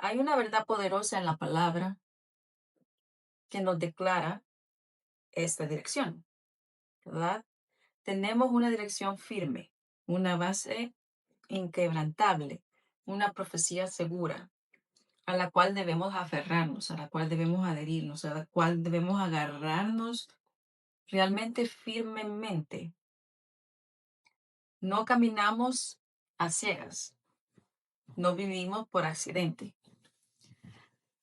Hay una verdad poderosa en la palabra que nos declara esta dirección, ¿verdad? Tenemos una dirección firme, una base inquebrantable, una profecía segura a la cual debemos aferrarnos, a la cual debemos adherirnos, a la cual debemos agarrarnos realmente firmemente. No caminamos a ciegas, no vivimos por accidente.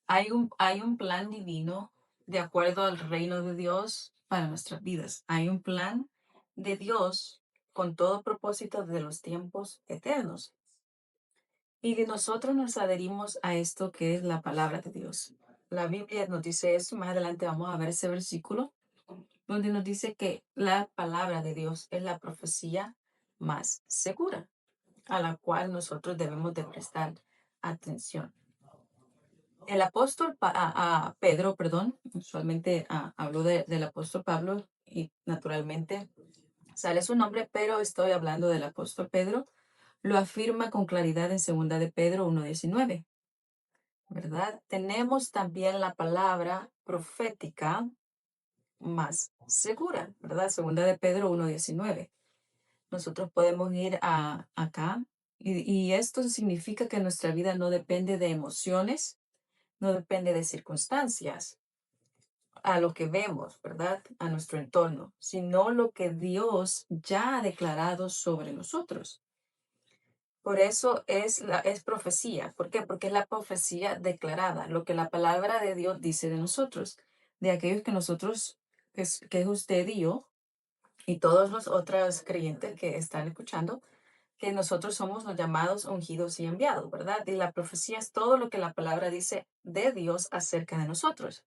Hay un plan divino de acuerdo al reino de Dios para nuestras vidas. Hay un plan de Dios con todo propósito de los tiempos eternos. Y de nosotros nos adherimos a esto que es la palabra de Dios. La Biblia nos dice eso, y más adelante vamos a ver ese versículo, donde nos dice que la palabra de Dios es la profecía más segura, a la cual nosotros debemos de prestar atención. El apóstol Pedro, perdón, usualmente hablo del apóstol Pablo y naturalmente sale su nombre, pero estoy hablando del apóstol Pedro. Lo afirma con claridad en segunda de Pedro 1:19, ¿verdad? Tenemos también la palabra profética más segura, ¿verdad? Segunda de Pedro 1:19. Nosotros podemos ir acá y esto significa que nuestra vida no depende de emociones, no depende de circunstancias, a lo que vemos, ¿verdad? A nuestro entorno, sino lo que Dios ya ha declarado sobre nosotros. Por eso es profecía. ¿Por qué? Porque es la profecía declarada, lo que la palabra de Dios dice de nosotros, de aquellos que nosotros, que es usted y yo, y todos los otros creyentes que están escuchando, que nosotros somos los llamados ungidos y enviados, ¿verdad? Y la profecía es todo lo que la palabra dice de Dios acerca de nosotros.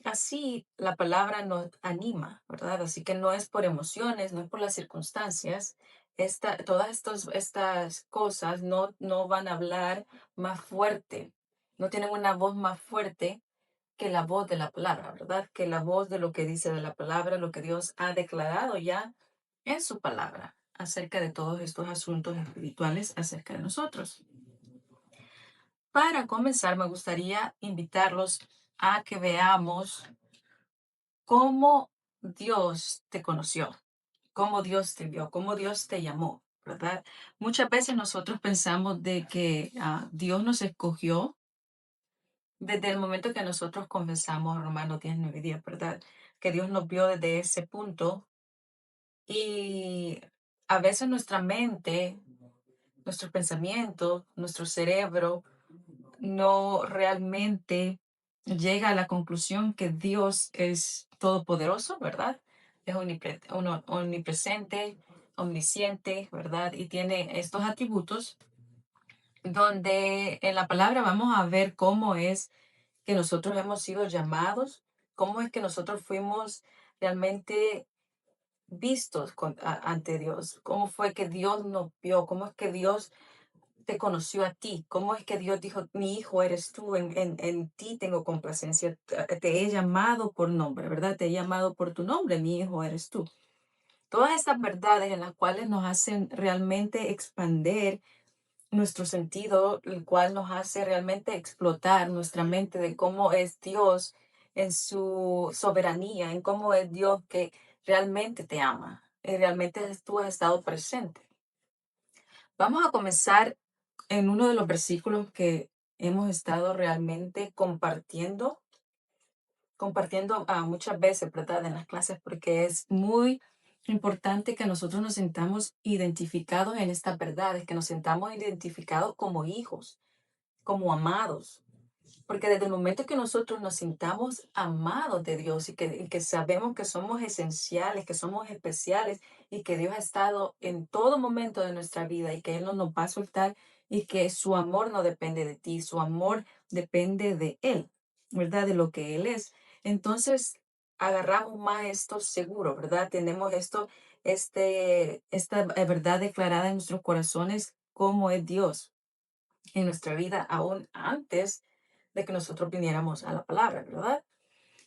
Así la palabra nos anima, ¿verdad? Así que no es por emociones, no es por las circunstancias. Todas estas cosas no van a hablar más fuerte, no tienen una voz más fuerte que la voz de la palabra, ¿verdad? Que la voz de lo que dice de la palabra, lo que Dios ha declarado ya en su palabra acerca de todos estos asuntos espirituales acerca de nosotros. Para comenzar, me gustaría invitarlos a que veamos cómo Dios te conoció, cómo Dios te vio, cómo Dios te llamó, ¿verdad? Muchas veces nosotros pensamos de que Dios nos escogió desde el momento que nosotros confesamos Romanos 10:9-10, ¿verdad? Que Dios nos vio desde ese punto y a veces nuestra mente, nuestro pensamiento, nuestro cerebro no realmente llega a la conclusión que Dios es todopoderoso, ¿verdad? Es omnipresente, omnisciente, ¿verdad? Y tiene estos atributos donde en la palabra vamos a ver cómo es que nosotros hemos sido llamados, cómo es que nosotros fuimos realmente vistos ante Dios, cómo fue que Dios nos vio, cómo es que Dios te conoció a ti, cómo es que Dios dijo, mi hijo eres tú, en ti tengo complacencia, te he llamado por nombre, ¿verdad? Te he llamado por tu nombre, mi hijo eres tú. Todas estas verdades en las cuales nos hacen realmente expander nuestro sentido, el cual nos hace realmente explotar nuestra mente de cómo es Dios en su soberanía, en cómo es Dios que realmente te ama y realmente tú has estado presente. Vamos a comenzar en uno de los versículos que hemos estado realmente compartiendo muchas veces, ¿verdad? En las clases, porque es muy importante que nosotros nos sintamos identificados en estas verdades, que nos sintamos identificados como hijos, como amados. Porque desde el momento que nosotros nos sintamos amados de Dios y que sabemos que somos esenciales, que somos especiales y que Dios ha estado en todo momento de nuestra vida y que Él no nos va a soltar y que su amor no depende de ti, su amor depende de Él, ¿verdad? De lo que Él es. Entonces, agarramos más esto seguro, ¿verdad? Tenemos esta verdad declarada en nuestros corazones, cómo es Dios en nuestra vida aún antes de que nosotros viniéramos a la palabra, ¿verdad?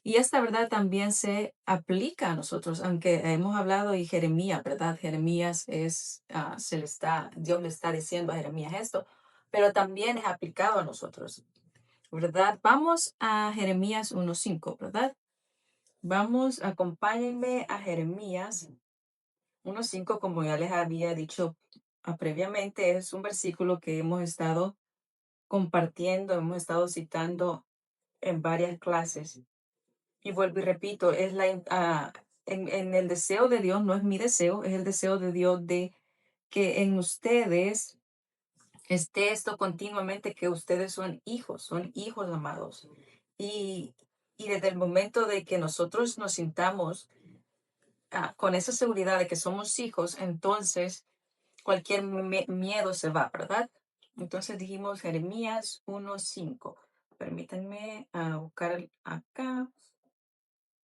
Y esta verdad también se aplica a nosotros, aunque hemos hablado y Jeremías, ¿verdad? Jeremías Dios le está diciendo a Jeremías esto, pero también es aplicado a nosotros, ¿verdad? Vamos a Jeremías 1:5, ¿verdad? Vamos, acompáñenme a Jeremías 1:5, como ya les había dicho previamente, es un versículo que hemos estado compartiendo, hemos estado citando en varias clases. Y vuelvo y repito, es en el deseo de Dios, no es mi deseo, es el deseo de Dios de que en ustedes esté esto continuamente, que ustedes son hijos amados. Y, y desde el momento de que nosotros nos sintamos con esa seguridad de que somos hijos, entonces cualquier miedo se va, ¿verdad? Entonces dijimos Jeremías 1:5. Permítanme buscar acá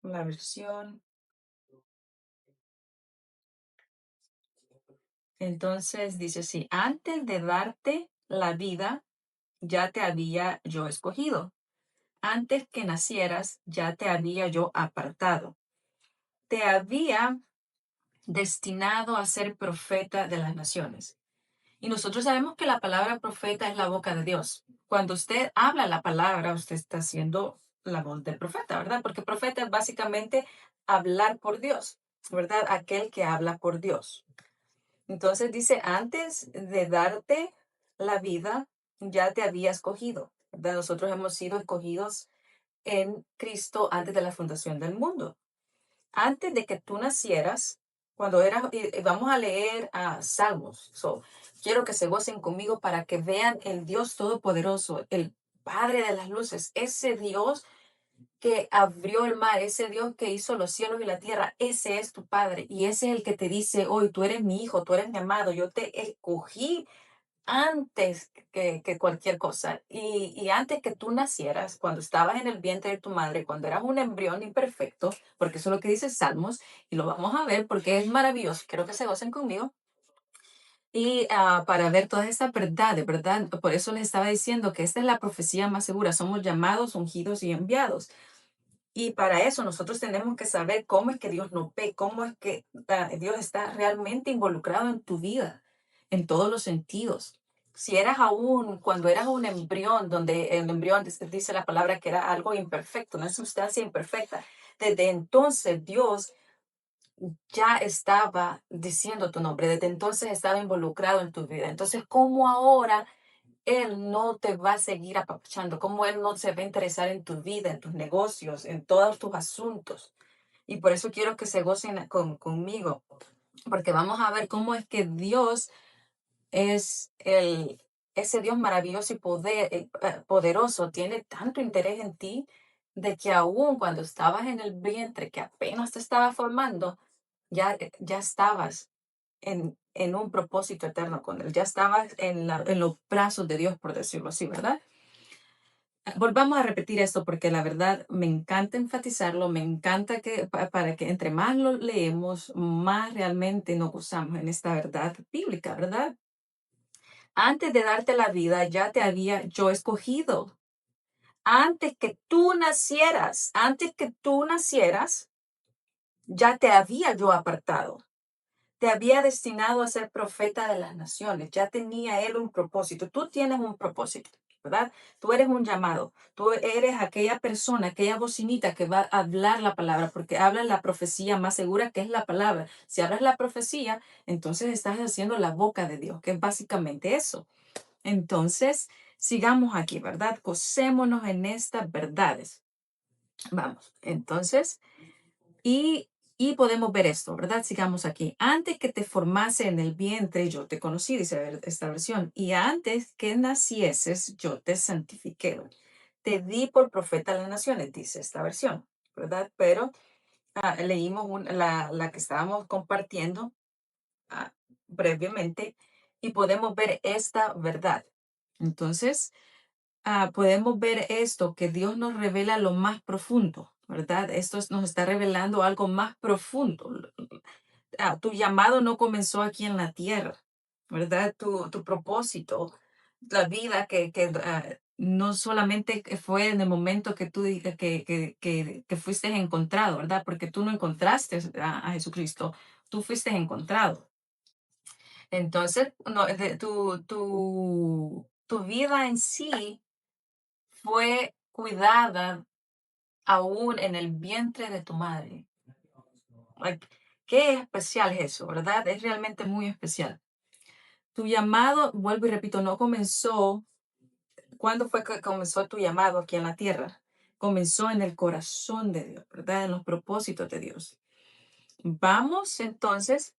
la versión. Entonces dice así, antes de darte la vida, ya te había yo escogido. Antes que nacieras, ya te había yo apartado. Te había destinado a ser profeta de las naciones. Y nosotros sabemos que la palabra profeta es la boca de Dios. Cuando usted habla la palabra, usted está haciendo la voz del profeta, ¿verdad? Porque profeta es básicamente hablar por Dios, ¿verdad? Aquel que habla por Dios. Entonces dice, antes de darte la vida, ya te había escogido, ¿verdad? Nosotros hemos sido escogidos en Cristo antes de la fundación del mundo. Antes de que tú nacieras, cuando eras, y vamos a leer Salmos. Quiero que se gocen conmigo para que vean el Dios Todopoderoso, el Padre de las luces, ese Dios que abrió el mar, ese Dios que hizo los cielos y la tierra, ese es tu Padre y ese es el que te dice hoy, tú eres mi hijo, tú eres mi amado, yo te escogí antes que cualquier cosa y antes que tú nacieras, cuando estabas en el vientre de tu madre, cuando eras un embrión imperfecto, porque eso es lo que dice Salmos y lo vamos a ver porque es maravilloso, quiero que se gocen conmigo. Y para ver todas estas verdades, ¿verdad? Por eso les estaba diciendo que esta es la profecía más segura. Somos llamados, ungidos y enviados. Y para eso nosotros tenemos que saber cómo es que Dios nos ve, cómo es que Dios está realmente involucrado en tu vida, en todos los sentidos. Si eras aún, cuando eras un embrión, donde el embrión dice la palabra que era algo imperfecto, una sustancia imperfecta, desde entonces Dios ya estaba diciendo tu nombre, desde entonces estaba involucrado en tu vida. Entonces, ¿cómo ahora él no te va a seguir apapachando? ¿Cómo él no se va a interesar en tu vida, en tus negocios, en todos tus asuntos? Y por eso quiero que se gocen conmigo, porque vamos a ver cómo es que Dios es ese Dios maravilloso y poderoso, tiene tanto interés en ti, de que aún cuando estabas en el vientre, que apenas te estaba formando, ya estabas en un propósito eterno con Él, ya estabas en los brazos de Dios, por decirlo así, ¿verdad? Volvamos a repetir esto porque la verdad me encanta enfatizarlo, me encanta que para que entre más lo leemos, más realmente nos gozamos en esta verdad bíblica, ¿verdad? Antes de darte la vida, ya te había yo escogido. Antes que tú nacieras, ya te había yo apartado. Te había destinado a ser profeta de las naciones. Ya tenía él un propósito. Tú tienes un propósito, ¿verdad? Tú eres un llamado. Tú eres aquella persona, aquella bocinita que va a hablar la palabra, porque habla la profecía más segura que es la palabra. Si hablas la profecía, entonces estás haciendo la boca de Dios, que es básicamente eso. Entonces, sigamos aquí, ¿verdad? Gocémonos en estas verdades. Vamos, entonces, y, y podemos ver esto, ¿verdad? Sigamos aquí. Antes que te formase en el vientre, yo te conocí, dice esta versión, y antes que nacieses, yo te santifiqué. Te di por profeta a las naciones, dice esta versión, ¿verdad? Pero leímos la que estábamos compartiendo ah, brevemente y podemos ver esta verdad. Entonces, podemos ver esto, que Dios nos revela lo más profundo, ¿verdad? Nos está revelando algo más profundo. Tu llamado no comenzó aquí en la tierra, ¿verdad? Tu propósito, la vida no solamente que fue en el momento que tú que fuiste encontrado, ¿verdad? Porque tú no encontraste a Jesucristo, tú fuiste encontrado. Entonces, no, tu tu vida en sí fue cuidada aún en el vientre de tu madre. Like, qué especial es eso, ¿verdad? Es realmente muy especial. Tu llamado, vuelvo y repito, no comenzó. ¿Cuándo fue que comenzó tu llamado aquí en la tierra? Comenzó en el corazón de Dios, ¿verdad? En los propósitos de Dios. Vamos entonces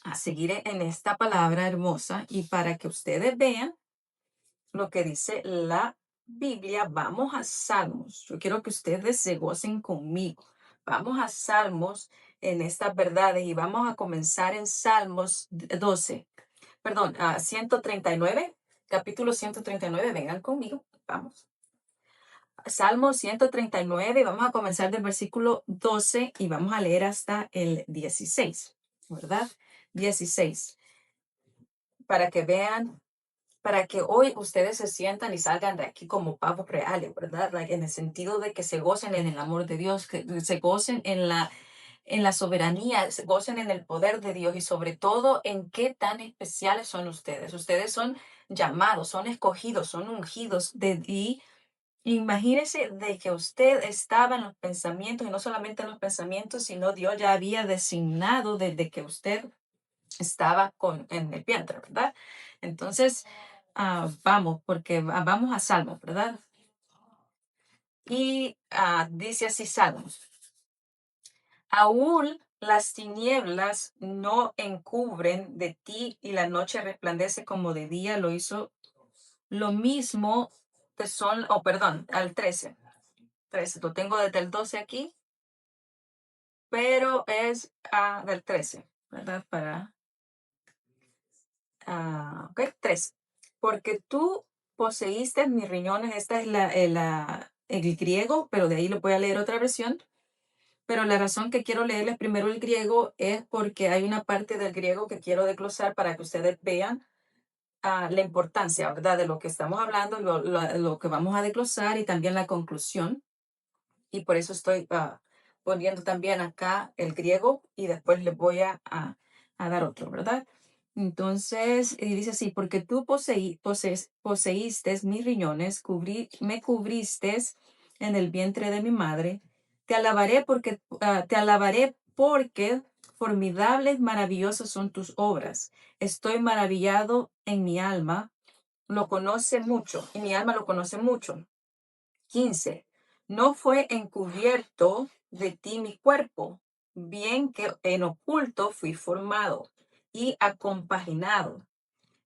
a seguir en esta palabra hermosa y para que ustedes vean lo que dice la Biblia, vamos a Salmos. Yo quiero que ustedes se gocen conmigo. Vamos a Salmos en estas verdades y vamos a comenzar en Salmos 12, perdón, 139, capítulo 139. Vengan conmigo, vamos. Salmo 139, vamos a comenzar del versículo 12 y vamos a leer hasta el 16, ¿verdad? 16, para que vean, para que hoy ustedes se sientan y salgan de aquí como pavos reales, ¿verdad? Like, en el sentido de que se gocen en el amor de Dios, que se gocen en la soberanía, se gocen en el poder de Dios y sobre todo en qué tan especiales son ustedes. Ustedes son llamados, son escogidos, son ungidos y imagínese de que usted estaba en los pensamientos y no solamente en los pensamientos, sino Dios ya había designado desde que usted estaba en el vientre, ¿verdad? Entonces, vamos, porque vamos a Salmos, ¿verdad? Y dice así Salmos, aún las tinieblas no encubren de ti y la noche resplandece como de día, lo hizo lo mismo que son, oh, perdón, al 13. 13, lo tengo desde el 12 aquí, pero es del 13, ¿verdad? Ok, 3. Porque tú poseíste mis riñones, esta es el griego, pero de ahí lo voy a leer otra versión. Pero la razón que quiero leerles primero el griego es porque hay una parte del griego que quiero desglosar para que ustedes vean la importancia, ¿verdad? De lo que estamos hablando, lo que vamos a desglosar y también la conclusión. Y por eso estoy poniendo también acá el griego y después les voy a dar otro, ¿verdad? Entonces, y dice así, porque tú poseíste mis riñones, me cubriste en el vientre de mi madre, te alabaré porque formidables, maravillosas son tus obras. Estoy maravillado en mi alma, lo conoce mucho, y mi alma lo conoce mucho. 15. No fue encubierto de ti mi cuerpo, bien que en oculto fui formado y acompaginado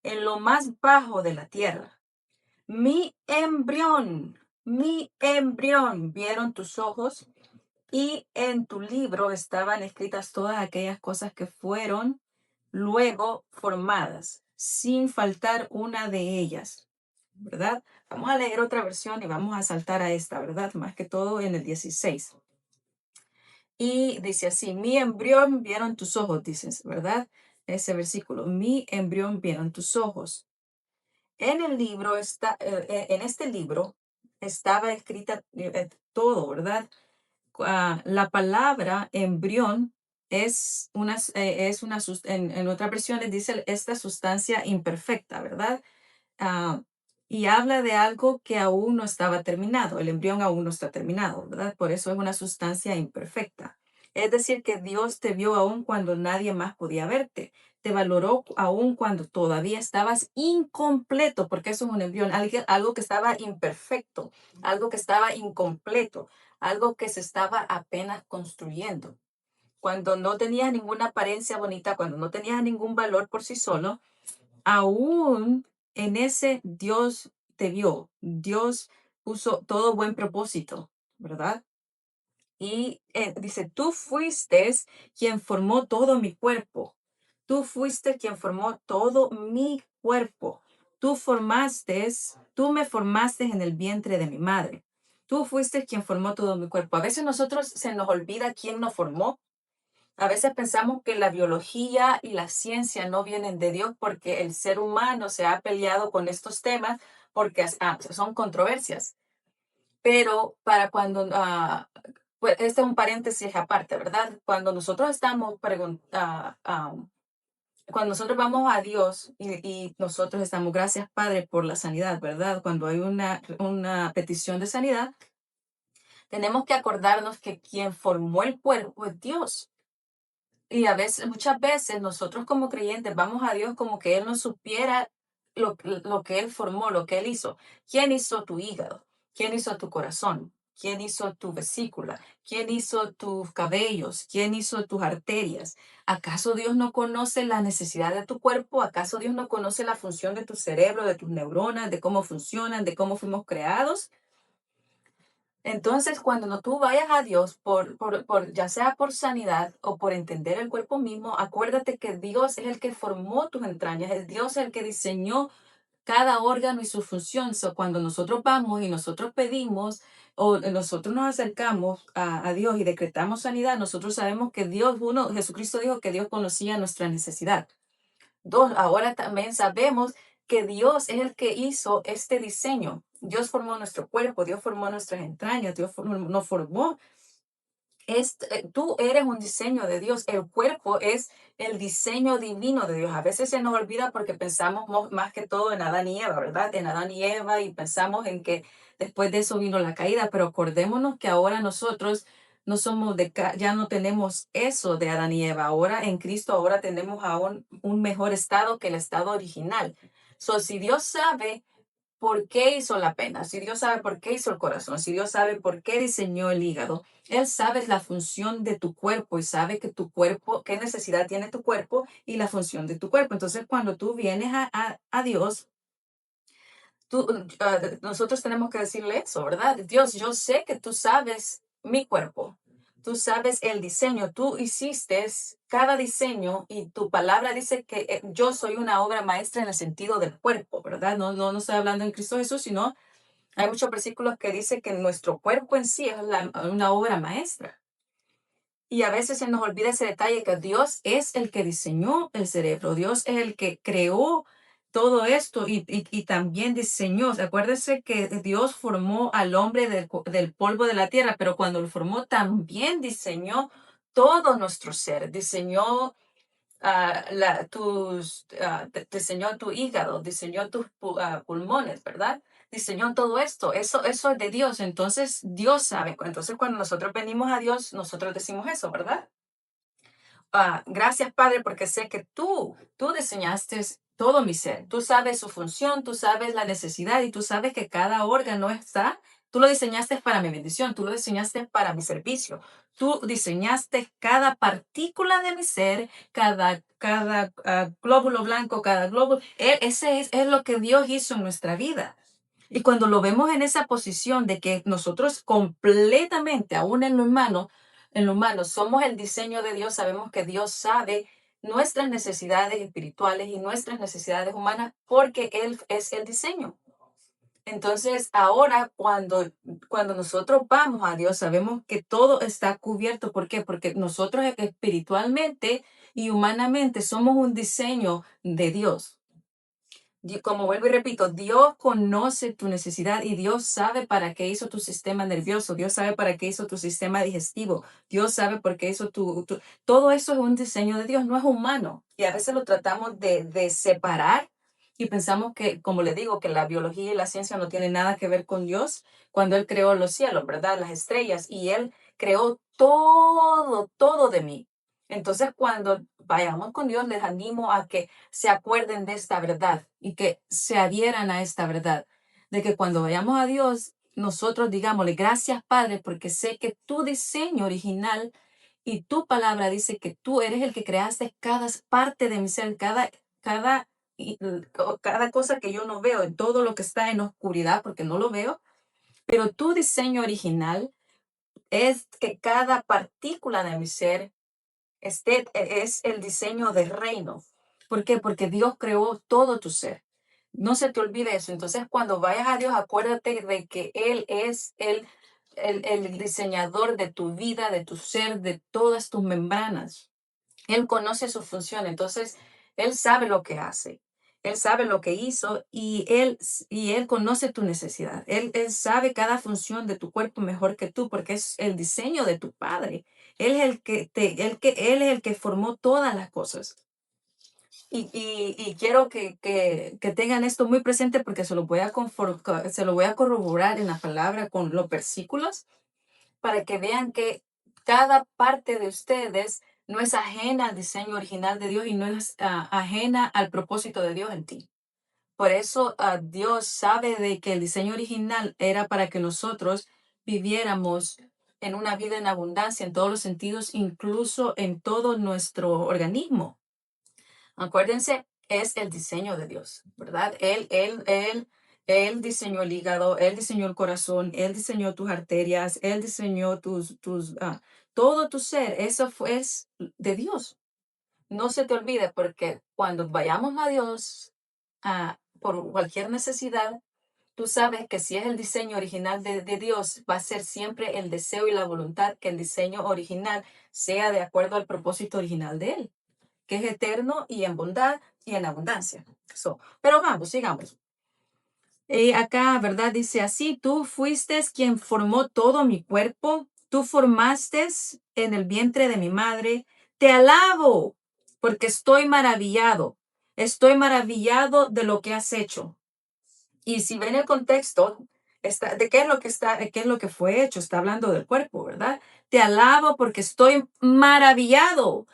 en lo más bajo de la tierra. Mi embrión vieron tus ojos y en tu libro estaban escritas todas aquellas cosas que fueron luego formadas, sin faltar una de ellas. ¿Verdad? Vamos a leer otra versión y vamos a saltar a esta, ¿verdad? Más que todo en el 16. Y dice así, mi embrión vieron tus ojos, dices, ¿verdad? Ese versículo, mi embrión vieron tus ojos. En el libro está, en este libro estaba escrita todo, ¿verdad? La palabra embrión en otras versiones dice esta sustancia imperfecta, ¿verdad? ah, y habla de algo que aún no estaba terminado. El embrión aún no está terminado, ¿verdad? Por eso es una sustancia imperfecta. Es decir, que Dios te vio aún cuando nadie más podía verte. Te valoró aún cuando todavía estabas incompleto, porque eso es un embrión, algo que estaba imperfecto, algo que estaba incompleto, algo que se estaba apenas construyendo. Cuando no tenías ninguna apariencia bonita, cuando no tenías ningún valor por sí solo, aún en ese Dios te vio, Dios puso todo buen propósito, ¿verdad? Y dice, tú fuiste quien formó todo mi cuerpo, tú fuiste quien formó todo mi cuerpo, tú me formaste en el vientre de mi madre, tú fuiste quien formó todo mi cuerpo. A veces nosotros se nos olvida quién nos formó. A veces pensamos que la biología y la ciencia no vienen de Dios porque el ser humano se ha peleado con estos temas porque son controversias. Pero para cuando, pues este es un paréntesis aparte, ¿verdad? Cuando nosotros estamos cuando nosotros vamos a Dios y nosotros estamos, gracias Padre por la sanidad, ¿verdad? Cuando hay una petición de sanidad, tenemos que acordarnos que quien formó el cuerpo es Dios. Y a veces, muchas veces nosotros como creyentes vamos a Dios como que Él no supiera lo que Él formó, lo que Él hizo. ¿Quién hizo tu hígado? ¿Quién hizo tu corazón? ¿Quién hizo tu vesícula? ¿Quién hizo tus cabellos? ¿Quién hizo tus arterias? ¿Acaso Dios no conoce la necesidad de tu cuerpo? ¿Acaso Dios no conoce la función de tu cerebro, de tus neuronas, de cómo funcionan, de cómo fuimos creados? Entonces, cuando no tú vayas a Dios ya sea por sanidad o por entender el cuerpo mismo, acuérdate que Dios es el que formó tus entrañas, es Dios el que diseñó cada órgano y su función. So, cuando nosotros vamos y nosotros pedimos o nosotros nos acercamos a Dios y decretamos sanidad, nosotros sabemos que Jesucristo dijo que Dios conocía nuestra necesidad. Dos, ahora también sabemos que Dios es el que hizo este diseño. Dios formó nuestro cuerpo, Dios formó nuestras entrañas, nos formó. Tú eres un diseño de Dios. El cuerpo es el diseño divino de Dios. A veces se nos olvida porque pensamos más que todo en Adán y Eva, ¿verdad? En Adán y Eva y pensamos en que después de eso vino la caída, pero acordémonos que ahora nosotros no somos ya no tenemos eso de Adán y Eva. Ahora en Cristo, ahora tenemos aún un mejor estado que el estado original. So, si Dios sabe por qué hizo la pena, si Dios sabe por qué hizo el corazón, si Dios sabe por qué diseñó el hígado, Él sabe la función de tu cuerpo y sabe que tu cuerpo, qué necesidad tiene tu cuerpo y la función de tu cuerpo. Entonces, cuando tú vienes a Dios, nosotros tenemos que decirle eso, ¿verdad? Dios, yo sé que tú sabes mi cuerpo, tú sabes el diseño, tú hiciste cada diseño y tu palabra dice que yo soy una obra maestra en el sentido del cuerpo, ¿verdad? No estoy hablando en Cristo Jesús, sino hay muchos versículos que dice que nuestro cuerpo en sí es una obra maestra. Y a veces se nos olvida ese detalle que Dios es el que diseñó el cerebro, Dios es el que creó todo esto y también diseñó. Acuérdese que Dios formó al hombre del polvo de la tierra, pero cuando lo formó también diseñó todo nuestro ser, diseñó diseñó tu hígado, diseñó tus pulmones, ¿verdad? Diseñó todo esto. Eso es de Dios. Entonces, Dios sabe. Entonces, cuando nosotros venimos a Dios, nosotros decimos eso, ¿verdad? Gracias, Padre, porque sé que tú diseñaste todo mi ser. Tú sabes su función, tú sabes la necesidad y tú sabes que cada órgano tú lo diseñaste para mi bendición, tú lo diseñaste para mi servicio. Tú diseñaste cada partícula de mi ser, cada glóbulo blanco, cada glóbulo. Ese es lo que Dios hizo en nuestra vida. Y cuando lo vemos en esa posición de que nosotros completamente, aún en lo humano, somos el diseño de Dios, sabemos que Dios sabe nuestras necesidades espirituales y nuestras necesidades humanas porque Él es el diseño. Entonces, ahora cuando nosotros vamos a Dios, sabemos que todo está cubierto. ¿Por qué? Porque nosotros espiritualmente y humanamente somos un diseño de Dios. Como vuelvo y repito, Dios conoce tu necesidad y Dios sabe para qué hizo tu sistema nervioso, Dios sabe para qué hizo tu sistema digestivo, Dios sabe por qué hizo todo eso es un diseño de Dios, no es humano. Y a veces lo tratamos de separar y pensamos que, como le digo, que la biología y la ciencia no tienen nada que ver con Dios cuando Él creó los cielos, ¿verdad? Las estrellas y Él creó todo de mí. Entonces, cuando vayamos con Dios, les animo a que se acuerden de esta verdad y que se adhieran a esta verdad, de que cuando vayamos a Dios, nosotros digámosle, gracias Padre, porque sé que tu diseño original y tu palabra dice que tú eres el que creaste cada parte de mi ser, cada cosa que yo no veo, en todo lo que está en oscuridad, porque no lo veo, pero tu diseño original es que cada partícula de mi ser es el diseño del reino. ¿Por qué? Porque Dios creó todo tu ser. No se te olvide eso. Entonces, cuando vayas a Dios, acuérdate de que Él es el diseñador de tu vida, de tu ser, de todas tus membranas. Él conoce su función, entonces Él sabe lo que hace. Él sabe lo que hizo y él conoce tu necesidad. Él sabe cada función de tu cuerpo mejor que tú porque es el diseño de tu padre. Él es el que formó todas las cosas. Y quiero que tengan esto muy presente porque se lo voy a corroborar en la palabra con los versículos para que vean que cada parte de ustedes no es ajena al diseño original de Dios y no es ajena al propósito de Dios en ti. Por eso Dios sabe de que el diseño original era para que nosotros viviéramos en una vida en abundancia en todos los sentidos, incluso en todo nuestro organismo. Acuérdense, es el diseño de Dios, ¿verdad? Él diseñó el hígado, Él diseñó el corazón, Él diseñó tus arterias, Él diseñó todo tu ser. Eso es de Dios. No se te olvide porque cuando vayamos a Dios por cualquier necesidad, tú sabes que si es el diseño original de Dios, va a ser siempre el deseo y la voluntad que el diseño original sea de acuerdo al propósito original de Él, que es eterno y en bondad y en abundancia. Pero vamos, sigamos. Acá, ¿verdad? Dice así, tú fuiste quien formó todo mi cuerpo, tú formaste en el vientre de mi madre, te alabo porque estoy maravillado de lo que has hecho. Y si ven el contexto, de qué es lo que fue hecho, está hablando del cuerpo, ¿verdad? Te alabo porque estoy maravillado.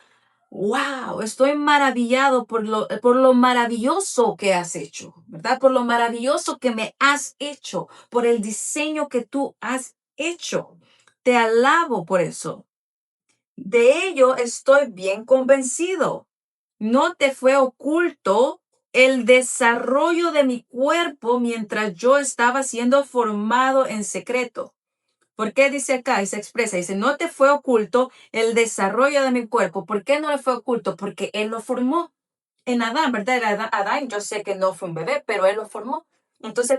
Wow, estoy maravillado por lo maravilloso que has hecho, ¿verdad? Por lo maravilloso que me has hecho, por el diseño que tú has hecho. Te alabo por eso. De ello estoy bien convencido. No te fue oculto el desarrollo de mi cuerpo mientras yo estaba siendo formado en secreto. ¿Por qué dice acá y se expresa? Dice, no te fue oculto el desarrollo de mi cuerpo. ¿Por qué no le fue oculto? Porque Él lo formó en Adán, ¿verdad? Adán, yo sé que no fue un bebé, pero Él lo formó. Entonces,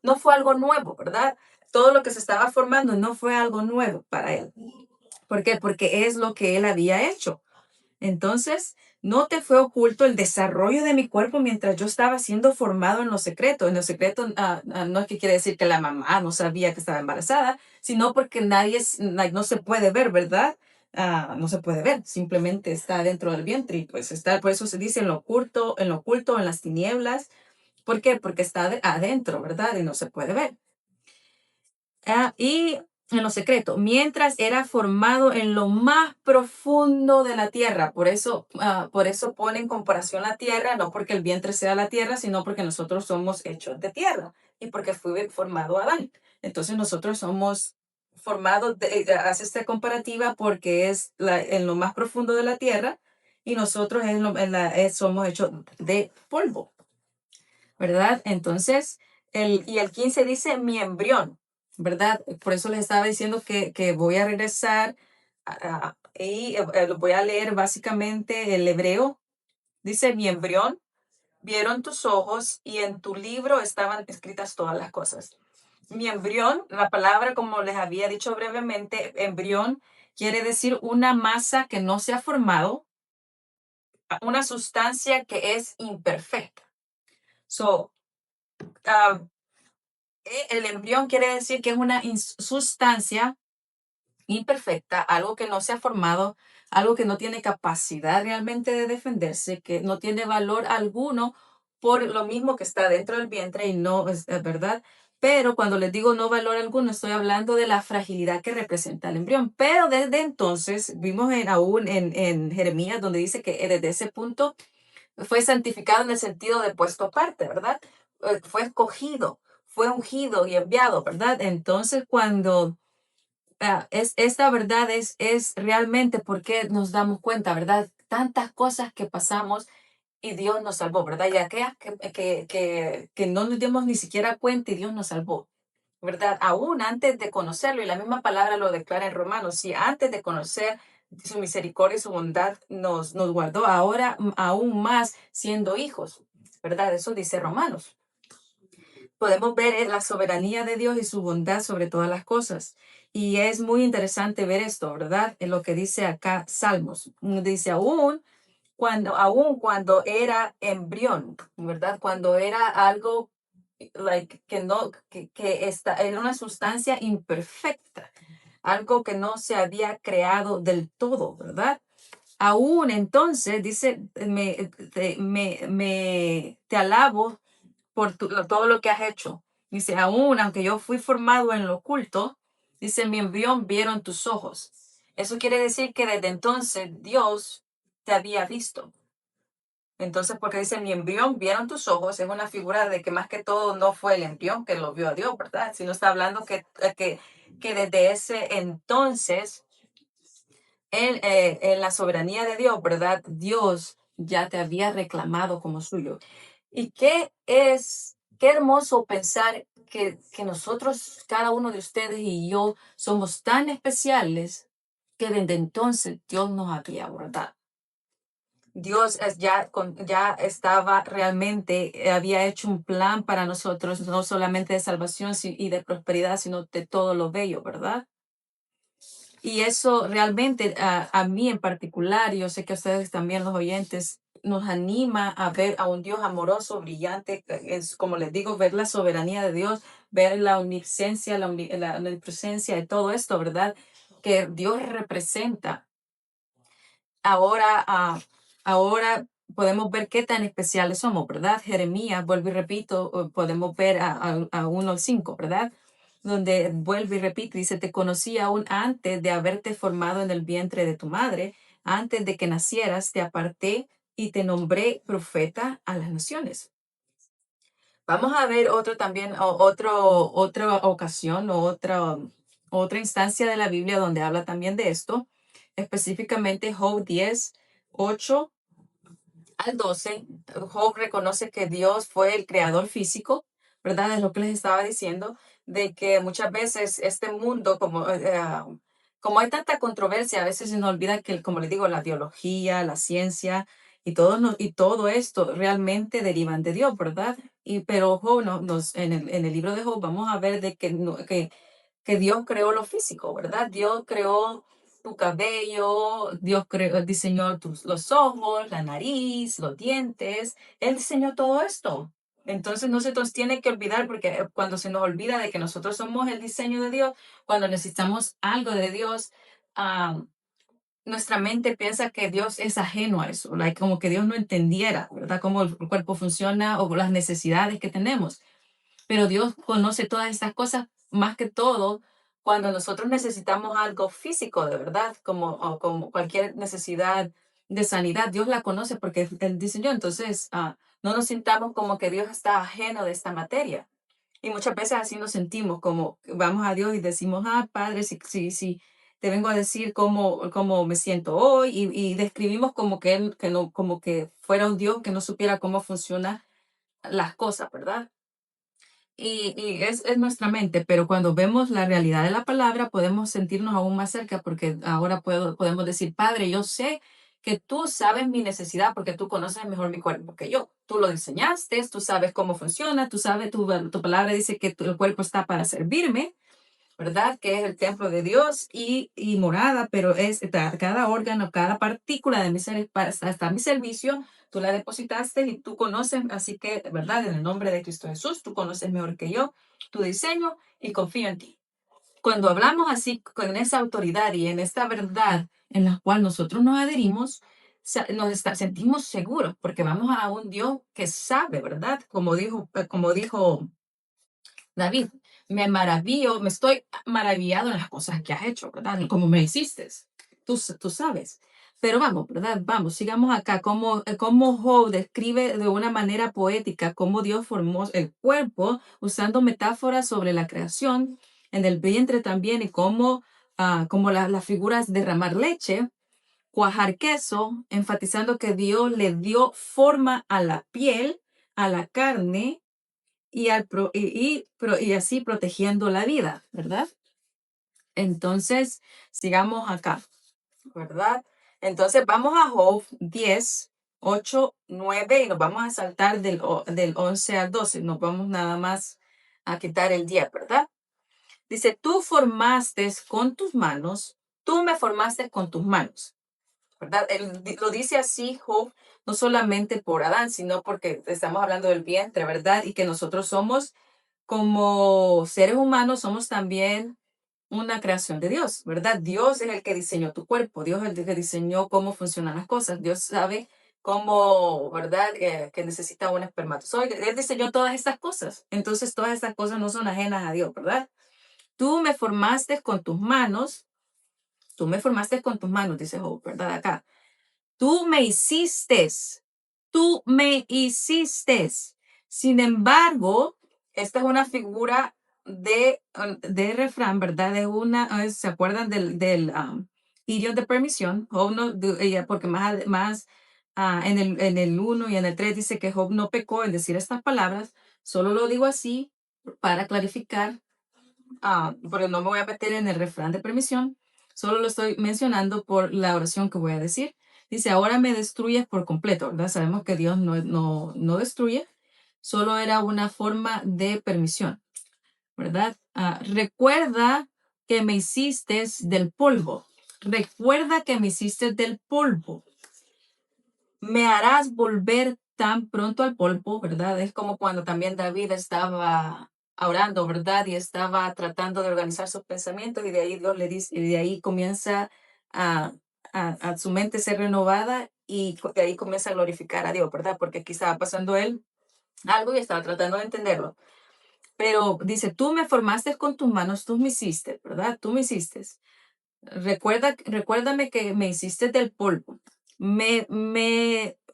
no fue algo nuevo, ¿verdad? Todo lo que se estaba formando no fue algo nuevo para Él. ¿Por qué? Porque es lo que Él había hecho. Entonces, no te fue oculto el desarrollo de mi cuerpo mientras yo estaba siendo formado en lo secreto. En lo secreto no es que quiere decir que la mamá no sabía que estaba embarazada, sino porque no se puede ver, ¿verdad? No se puede ver, simplemente está dentro del vientre y pues está, por eso se dice en lo oculto, en las tinieblas. ¿Por qué? Porque está adentro, ¿verdad? Y no se puede ver. Y en lo secreto, mientras era formado en lo más profundo de la tierra. Por eso pone en comparación la tierra, no porque el vientre sea la tierra, sino porque nosotros somos hechos de tierra y porque fue formado Adán. Entonces nosotros somos formados, hace esta comparativa porque es en lo más profundo de la tierra y nosotros somos hechos de polvo. ¿Verdad? Entonces, el 15 dice mi embrión, ¿verdad? Por eso les estaba diciendo que voy a regresar y voy a leer básicamente el hebreo. Dice mi embrión, vieron tus ojos y en tu libro estaban escritas todas las cosas. Mi embrión, la palabra, como les había dicho brevemente, embrión quiere decir una masa que no se ha formado, una sustancia que es imperfecta. So, uh, el embrión quiere decir que es una sustancia imperfecta, algo que no se ha formado, algo que no tiene capacidad realmente de defenderse, que no tiene valor alguno por lo mismo que está dentro del vientre y no es verdad. Pero cuando les digo no valor alguno, estoy hablando de la fragilidad que representa el embrión. Pero desde entonces, vimos aún en Jeremías, donde dice que desde ese punto fue santificado en el sentido de puesto aparte, ¿verdad? Fue escogido, fue ungido y enviado, ¿verdad? Entonces, cuando esta verdad es realmente porque nos damos cuenta, ¿verdad? Tantas cosas que pasamos y Dios nos salvó, ¿verdad? Y aquellas que no nos dimos ni siquiera cuenta y Dios nos salvó, ¿verdad? Aún antes de conocerlo, y la misma palabra lo declara en Romanos, si antes de conocer su misericordia y su bondad nos guardó, ahora aún más siendo hijos, ¿verdad? Eso dice Romanos. Podemos ver la soberanía de Dios y su bondad sobre todas las cosas. Y es muy interesante ver esto, ¿verdad? En lo que dice acá Salmos. Dice, aún cuando era embrión, ¿verdad? Cuando era algo que no, era una sustancia imperfecta, algo que no se había creado del todo, ¿verdad? Aún entonces, dice, te alabo por todo lo que has hecho. Dice, aún aunque yo fui formado en lo oculto, dice, mi embrión vieron tus ojos. Eso quiere decir que desde entonces Dios te había visto. Entonces, porque dice, mi embrión vieron tus ojos, es una figura de que más que todo no fue el embrión que lo vio a Dios, ¿verdad? Sino está hablando que desde ese entonces, en la soberanía de Dios, ¿verdad? Dios ya te había reclamado como suyo. Y qué hermoso pensar que nosotros, cada uno de ustedes y yo, somos tan especiales que desde entonces Dios nos había abordado. Dios ya estaba realmente, había hecho un plan para nosotros, no solamente de salvación y de prosperidad, sino de todo lo bello, ¿verdad? Y eso realmente a mí en particular, y yo sé que a ustedes también los oyentes, nos anima a ver a un Dios amoroso, brillante, es como les digo, ver la soberanía de Dios, ver la omnisciencia, la omnipresencia de todo esto, ¿verdad? Que Dios representa. Ahora, ahora podemos ver qué tan especiales somos, ¿verdad? Jeremías, vuelvo y repito, podemos ver a 1:5, ¿verdad? Donde vuelve y repite, dice, te conocí aún antes de haberte formado en el vientre de tu madre, antes de que nacieras, te aparté y te nombré profeta a las naciones. Vamos a ver otro también, otra ocasión o otra instancia de la Biblia donde habla también de esto, específicamente Job 10:8 al 12. Job reconoce que Dios fue el creador físico, ¿verdad? Es lo que les estaba diciendo, de que muchas veces este mundo, como hay tanta controversia, a veces se nos olvida que, como les digo, la biología, la ciencia y todo, y todo esto realmente derivan de Dios, ¿verdad? Pero Job en el libro de Job vamos a ver de que, que Dios creó lo físico, ¿verdad? Dios creó tu cabello, Dios creó, diseñó los ojos, la nariz, los dientes, Él diseñó todo esto. Entonces no se nos tiene que olvidar, porque cuando se nos olvida de que nosotros somos el diseño de Dios, cuando necesitamos algo de Dios, ah, nuestra mente piensa que Dios es ajeno a eso, como que Dios no entendiera, ¿verdad? Cómo el cuerpo funciona o las necesidades que tenemos. Pero Dios conoce todas estas cosas más que todo cuando nosotros necesitamos algo físico, de verdad, como cualquier necesidad de sanidad. Dios la conoce porque Él diseñó. Entonces, no nos sintamos como que Dios está ajeno de esta materia. Y muchas veces así nos sentimos, como que vamos a Dios y decimos, Padre, si te vengo a decir cómo me siento hoy, y describimos como que Él, que no, como que fuera un Dios que no supiera cómo funcionan las cosas, ¿verdad? Y es nuestra mente, pero cuando vemos la realidad de la palabra, podemos sentirnos aún más cerca, porque ahora podemos decir, Padre, yo sé que tú sabes mi necesidad porque tú conoces mejor mi cuerpo que yo. Tú lo diseñaste, tú sabes cómo funciona, tú sabes, tu palabra dice que el cuerpo está para servirme, ¿verdad? Que es el templo de Dios y morada, pero cada órgano, cada partícula de mi ser está a mi servicio. Tú la depositaste y tú conoces, así que, ¿verdad? En el nombre de Cristo Jesús, tú conoces mejor que yo tu diseño y confío en ti. Cuando hablamos así, con esa autoridad y en esta verdad en la cual nosotros nos adherimos, sentimos seguros porque vamos a un Dios que sabe, ¿verdad? Como dijo David, me estoy maravillado en las cosas que has hecho, ¿verdad? Como me hiciste. Tú sabes. Pero vamos, ¿verdad? Vamos, sigamos acá. Cómo Job describe de una manera poética cómo Dios formó el cuerpo usando metáforas sobre la creación, en el vientre también, y cómo las figuras derramar leche, cuajar queso, enfatizando que Dios le dio forma a la piel, a la carne, y así protegiendo la vida, ¿verdad? Entonces, sigamos acá, ¿verdad? Entonces, vamos a Job 10:8, 9, y nos vamos a saltar del 11 al 12. Nos vamos nada más a quitar el 10, ¿verdad? Dice, tú formaste con tus manos, tú me formaste con tus manos, ¿verdad? Lo dice así Job, no solamente por Adán, sino porque estamos hablando del vientre, ¿verdad? Y que nosotros somos como seres humanos, somos también una creación de Dios, ¿verdad? Dios es el que diseñó tu cuerpo, Dios es el que diseñó cómo funcionan las cosas, Dios sabe cómo, ¿verdad? Que necesita un espermatozoide, Él diseñó todas estas cosas, entonces todas estas cosas no son ajenas a Dios, ¿verdad? Tú me formaste con tus manos, tú me formaste con tus manos, dice Job, ¿verdad? Acá. Tú me hiciste, tú me hiciste. Sin embargo, esta es una figura de refrán, ¿verdad? De una, ¿se acuerdan del idioma de permisión? Job no, porque más en el uno y en el 3 dice que Job no pecó en decir estas palabras, solo lo digo así para clarificar, pero no me voy a meter en el refrán de permisión, solo lo estoy mencionando por la oración que voy a decir. Dice, ahora me destruyes por completo, ¿verdad? Sabemos que Dios no destruye, solo era una forma de permisión, ¿verdad? Recuerda que me hiciste del polvo. Recuerda que me hiciste del polvo. Me harás volver tan pronto al polvo, ¿verdad? Es como cuando también David estaba orando, ¿verdad? Y estaba tratando de organizar sus pensamientos y de ahí Dios le dice, y de ahí comienza a, a su mente ser renovada y de ahí comienza a glorificar a Dios, ¿verdad? Porque aquí estaba pasando él algo y estaba tratando de entenderlo. Pero dice, tú me formaste con tus manos, tú me hiciste, ¿verdad? Tú me hiciste. Recuérdame que me hiciste del polvo. Me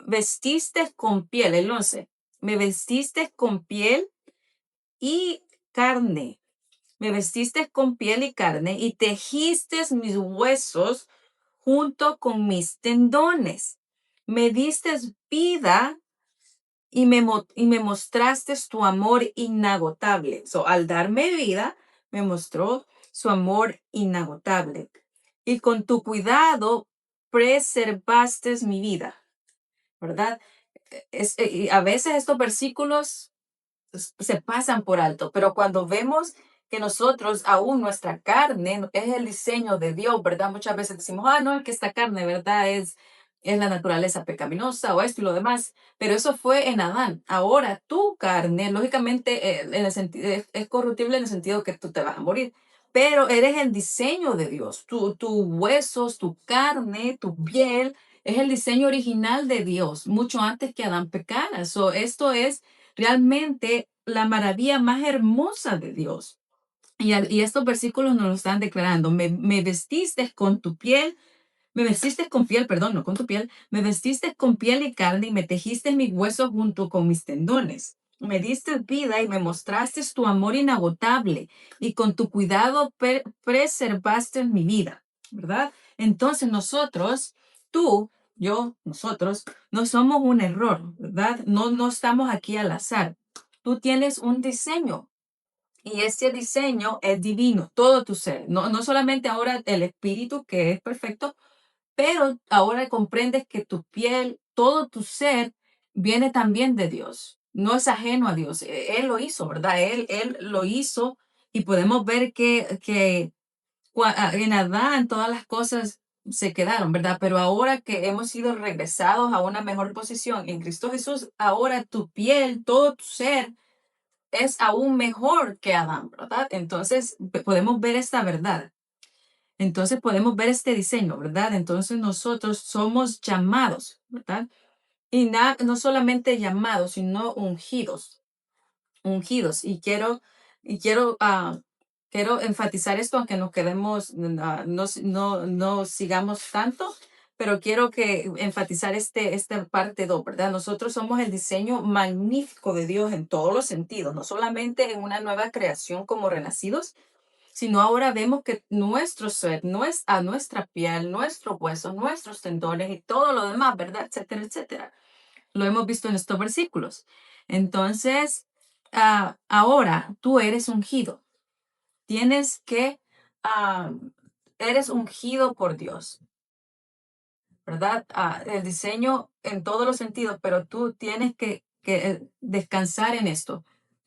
vestiste con piel, el 11. Me vestiste con piel y carne. Me vestiste con piel y carne y tejiste mis huesos junto con mis tendones. Me diste vida y me mostraste tu amor inagotable. So, al darme vida, me mostró su amor inagotable. Y con tu cuidado preservaste mi vida, ¿verdad? Y a veces estos versículos se pasan por alto, pero cuando vemos que nosotros, aún nuestra carne, es el diseño de Dios, ¿verdad? Muchas veces decimos, no, es que esta carne, ¿verdad? Es la naturaleza pecaminosa o esto y lo demás, pero eso fue en Adán. Ahora tu carne, lógicamente, en el es corruptible en el sentido que tú te vas a morir, pero eres el diseño de Dios. Tus huesos, tu carne, tu piel, es el diseño original de Dios, mucho antes que Adán pecara. Esto es realmente la maravilla más hermosa de Dios. Y estos versículos nos lo están declarando. Me vestiste con tu piel, me vestiste con piel, perdón, no con tu piel, me vestiste con piel y carne y me tejiste mis huesos junto con mis tendones. Me diste vida y me mostraste tu amor inagotable y con tu cuidado preservaste mi vida, ¿verdad? Entonces nosotros, tú, yo, nosotros, no somos un error, ¿verdad? No estamos aquí al azar. Tú tienes un diseño y ese diseño es divino, todo tu ser, no solamente ahora el espíritu que es perfecto, pero ahora comprendes que tu piel, todo tu ser, viene también de Dios. No es ajeno a Dios. Él lo hizo, ¿verdad? Él lo hizo y podemos ver que en Adán todas las cosas se quedaron, ¿verdad? Pero ahora que hemos sido regresados a una mejor posición en Cristo Jesús, ahora tu piel, todo tu ser es aún mejor que Adán, ¿verdad? Entonces podemos ver esta verdad. Entonces podemos ver este diseño, ¿verdad? Entonces nosotros somos llamados, ¿verdad? Y no solamente llamados, sino ungidos, ungidos. Quiero enfatizar esto, aunque nos quedemos, no sigamos tanto, pero quiero enfatizar esta parte 2, ¿verdad? Nosotros somos el diseño magnífico de Dios en todos los sentidos, no solamente en una nueva creación como renacidos, sino ahora vemos que nuestro ser, nuestra piel, nuestros huesos, nuestros tendones y todo lo demás, ¿verdad? Etcétera, etcétera. Lo hemos visto en estos versículos. Entonces, ahora tú eres ungido. Tienes que, ah, eres ungido por Dios, ¿verdad? El diseño en todos los sentidos, pero tú tienes que descansar en esto.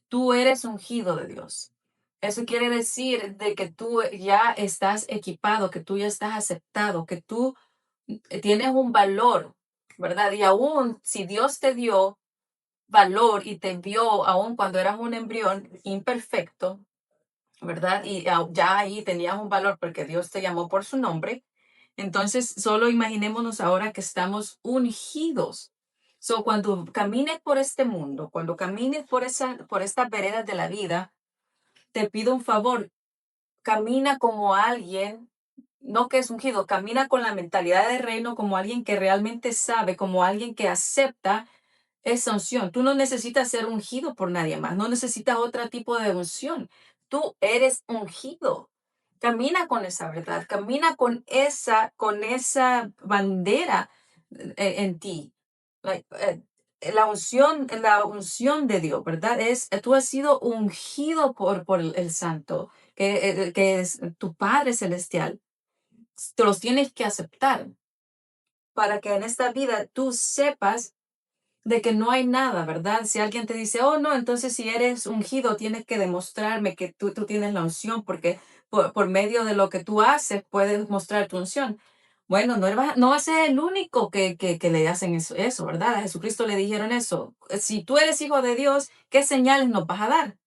Tú eres ungido de Dios. Eso quiere decir de que tú ya estás equipado, que tú ya estás aceptado, que tú tienes un valor, ¿verdad? Y aún si Dios te dio valor y te vio aún cuando eras un embrión imperfecto, ¿verdad? Y ya ahí tenías un valor porque Dios te llamó por su nombre. Entonces, solo imaginémonos ahora que estamos ungidos. So, cuando camines por este mundo, cuando camines por estas veredas de la vida, te pido un favor, camina como alguien, no que es ungido, camina con la mentalidad de reino como alguien que realmente sabe, como alguien que acepta esa unción. Tú no necesitas ser ungido por nadie más, no necesitas otro tipo de unción. Tú eres ungido. Camina con esa verdad, camina con esa bandera en ti. Like, la unción de Dios, ¿verdad? Tú has sido ungido por el Santo, que es tu Padre Celestial. Te los tienes que aceptar para que en esta vida tú sepas de que no hay nada, ¿verdad? Si alguien te dice, oh, no, entonces si eres ungido, tienes que demostrarme que tú tienes la unción, porque por medio de lo que tú haces puedes mostrar tu unción. Bueno, no vas a ser el único que le hacen eso, ¿verdad? A Jesucristo le dijeron eso. Si tú eres hijo de Dios, ¿qué señales nos vas a dar?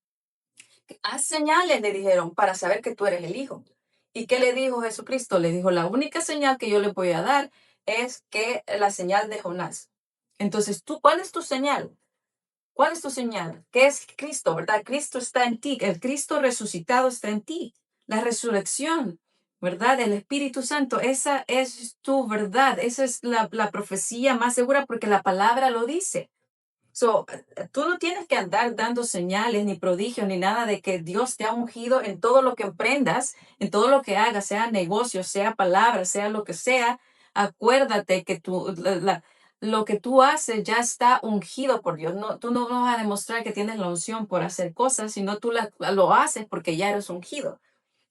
Haz señales, le dijeron, para saber que tú eres el hijo. ¿Y qué le dijo Jesucristo? Le dijo, la única señal que yo le voy a dar es que la señal de Jonás. Entonces, ¿cuál es tu señal? ¿Cuál es tu señal? ¿Qué es Cristo, verdad? Cristo está en ti, el Cristo resucitado está en ti. La resurrección, ¿verdad? El Espíritu Santo, esa es tu verdad, esa es la profecía más segura porque la palabra lo dice. So, tú no tienes que andar dando señales, ni prodigios, ni nada de que Dios te ha ungido en todo lo que emprendas, en todo lo que hagas, sea negocio, sea palabra, sea lo que sea. Acuérdate que lo que tú haces ya está ungido por Dios. No, tú no vas a demostrar que tienes la unción por hacer cosas, sino tú lo haces porque ya eres ungido.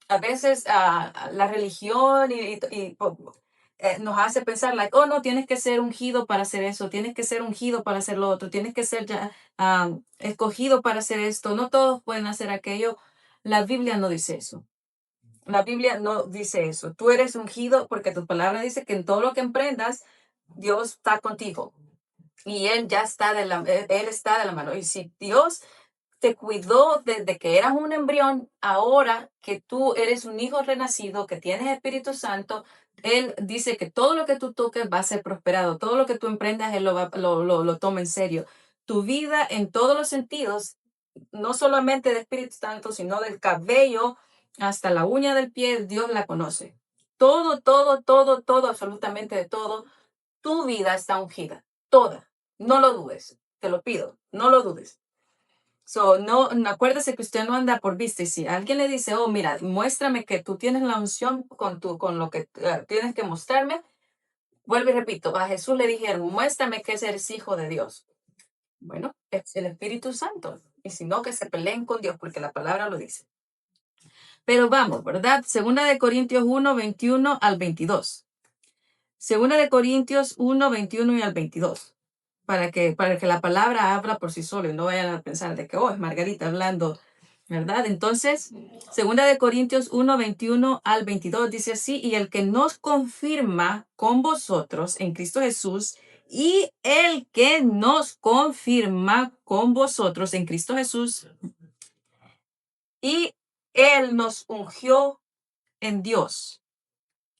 A veces la religión nos hace pensar, like, oh, no, tienes que ser ungido para hacer eso, tienes que ser ungido para hacer lo otro, tienes que ser ya escogido para hacer esto, no todos pueden hacer aquello. La Biblia no dice eso. La Biblia no dice eso. Tú eres ungido porque tu palabra dice que en todo lo que emprendas, Dios está contigo. Y Él ya está Él está de la mano. Y si Dios te cuidó desde que eras un embrión, ahora que tú eres un hijo renacido, que tienes Espíritu Santo, Él dice que todo lo que tú toques va a ser prosperado, todo lo que tú emprendas, Él lo toma en serio. Tu vida en todos los sentidos, no solamente de Espíritu Santo, sino del cabello hasta la uña del pie, Dios la conoce. Todo, todo, todo, todo, absolutamente de todo, tu vida está ungida, toda. No lo dudes, te lo pido, no lo dudes. So, acuérdese que usted no anda por vista. Y si alguien le dice, oh, mira, muéstrame que tú tienes la unción con lo que tienes que mostrarme, vuelvo y repito, a Jesús le dijeron, muéstrame que eres hijo de Dios. Bueno, es el Espíritu Santo. Y si no, que se peleen con Dios, porque la palabra lo dice. Pero vamos, ¿verdad? Segunda de Corintios 1, 21 al 22. Segunda de Corintios 1, 21 y al 22. Para que la palabra habla por sí sola y no vayan a pensar de que, oh, es Margarita hablando, ¿verdad? Entonces, segunda de Corintios 1, 21 al 22 dice así, y el que nos confirma con vosotros en Cristo Jesús, y el que nos confirma con vosotros en Cristo Jesús, y él nos ungió en Dios.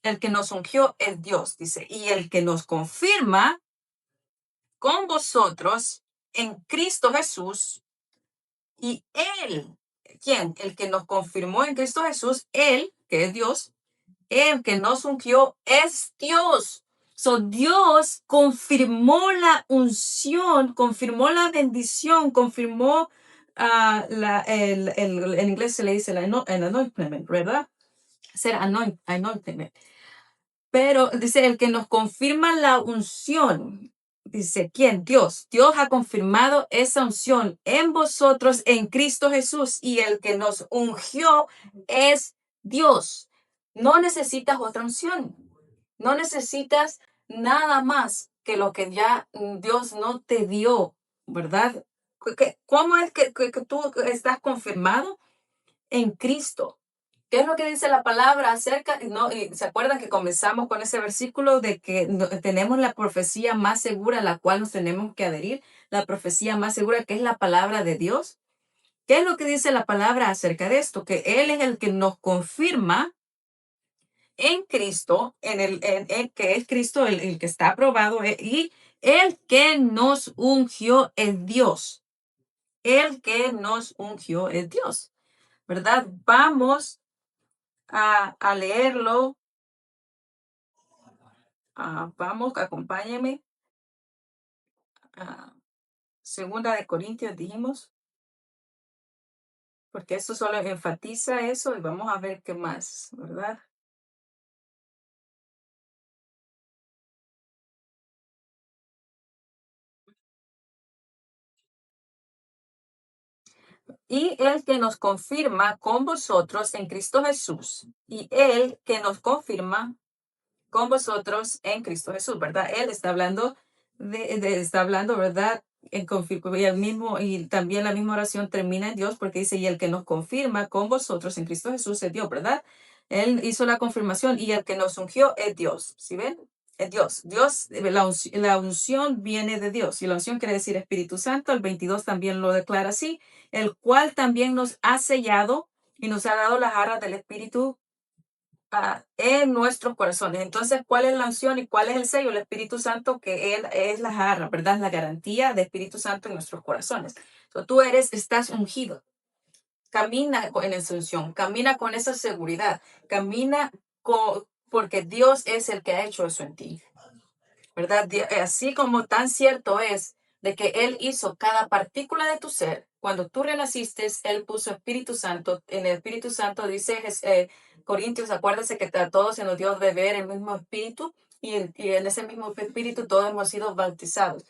El que nos ungió es Dios, dice, y el que nos confirma con vosotros en Cristo Jesús, y Él, ¿quién? El que nos confirmó en Cristo Jesús, Él, que es Dios, el que nos ungió es Dios. So, Dios confirmó la unción, confirmó la bendición, confirmó en inglés se le dice el anointment, ¿verdad? Ser anointment. Pero dice, el que nos confirma la unción, dice, ¿quién? Dios. Dios ha confirmado esa unción en vosotros en Cristo Jesús y el que nos ungió es Dios. No necesitas otra unción. No necesitas nada más que lo que ya Dios no te dio, ¿verdad? ¿Cómo es que tú estás confirmado? En Cristo. ¿Qué es lo que dice la palabra acerca? No, y se acuerdan que comenzamos con ese versículo de que tenemos la profecía más segura a la cual nos tenemos que adherir, la profecía más segura que es la palabra de Dios. ¿Qué es lo que dice la palabra acerca de esto? Que Él es el que nos confirma en Cristo, en que es Cristo el que está aprobado, y el que nos ungió es Dios. El que nos ungió es Dios, ¿verdad? Vamos a leerlo. Vamos, acompáñenme. a Segunda de Corintios, dijimos, porque esto solo enfatiza eso y vamos a ver qué más, ¿verdad? Y el que nos confirma con vosotros en Cristo Jesús, y el que nos confirma con vosotros en Cristo Jesús, ¿verdad? Él está hablando está hablando, ¿verdad? Y el mismo, y también la misma oración termina en Dios porque dice, y el que nos confirma con vosotros en Cristo Jesús es Dios, ¿verdad? Él hizo la confirmación y el que nos ungió es Dios, ¿sí ven? Es Dios. Dios, la unción viene de Dios y la unción quiere decir Espíritu Santo. El 22 también lo declara así, el cual también nos ha sellado y nos ha dado las arras del Espíritu en nuestros corazones. Entonces, ¿cuál es la unción y cuál es el sello? El Espíritu Santo, que Él es la jarra, ¿verdad? La garantía de Espíritu Santo en nuestros corazones. So, estás ungido. Camina en esa unción, camina con esa seguridad, camina porque Dios es el que ha hecho eso en ti. ¿Verdad? Así como tan cierto es de que Él hizo cada partícula de tu ser, cuando tú renaciste, Él puso Espíritu Santo. En el Espíritu Santo dice Corintios, acuérdense que a todos se nos dio beber el mismo Espíritu y en ese mismo Espíritu todos hemos sido bautizados.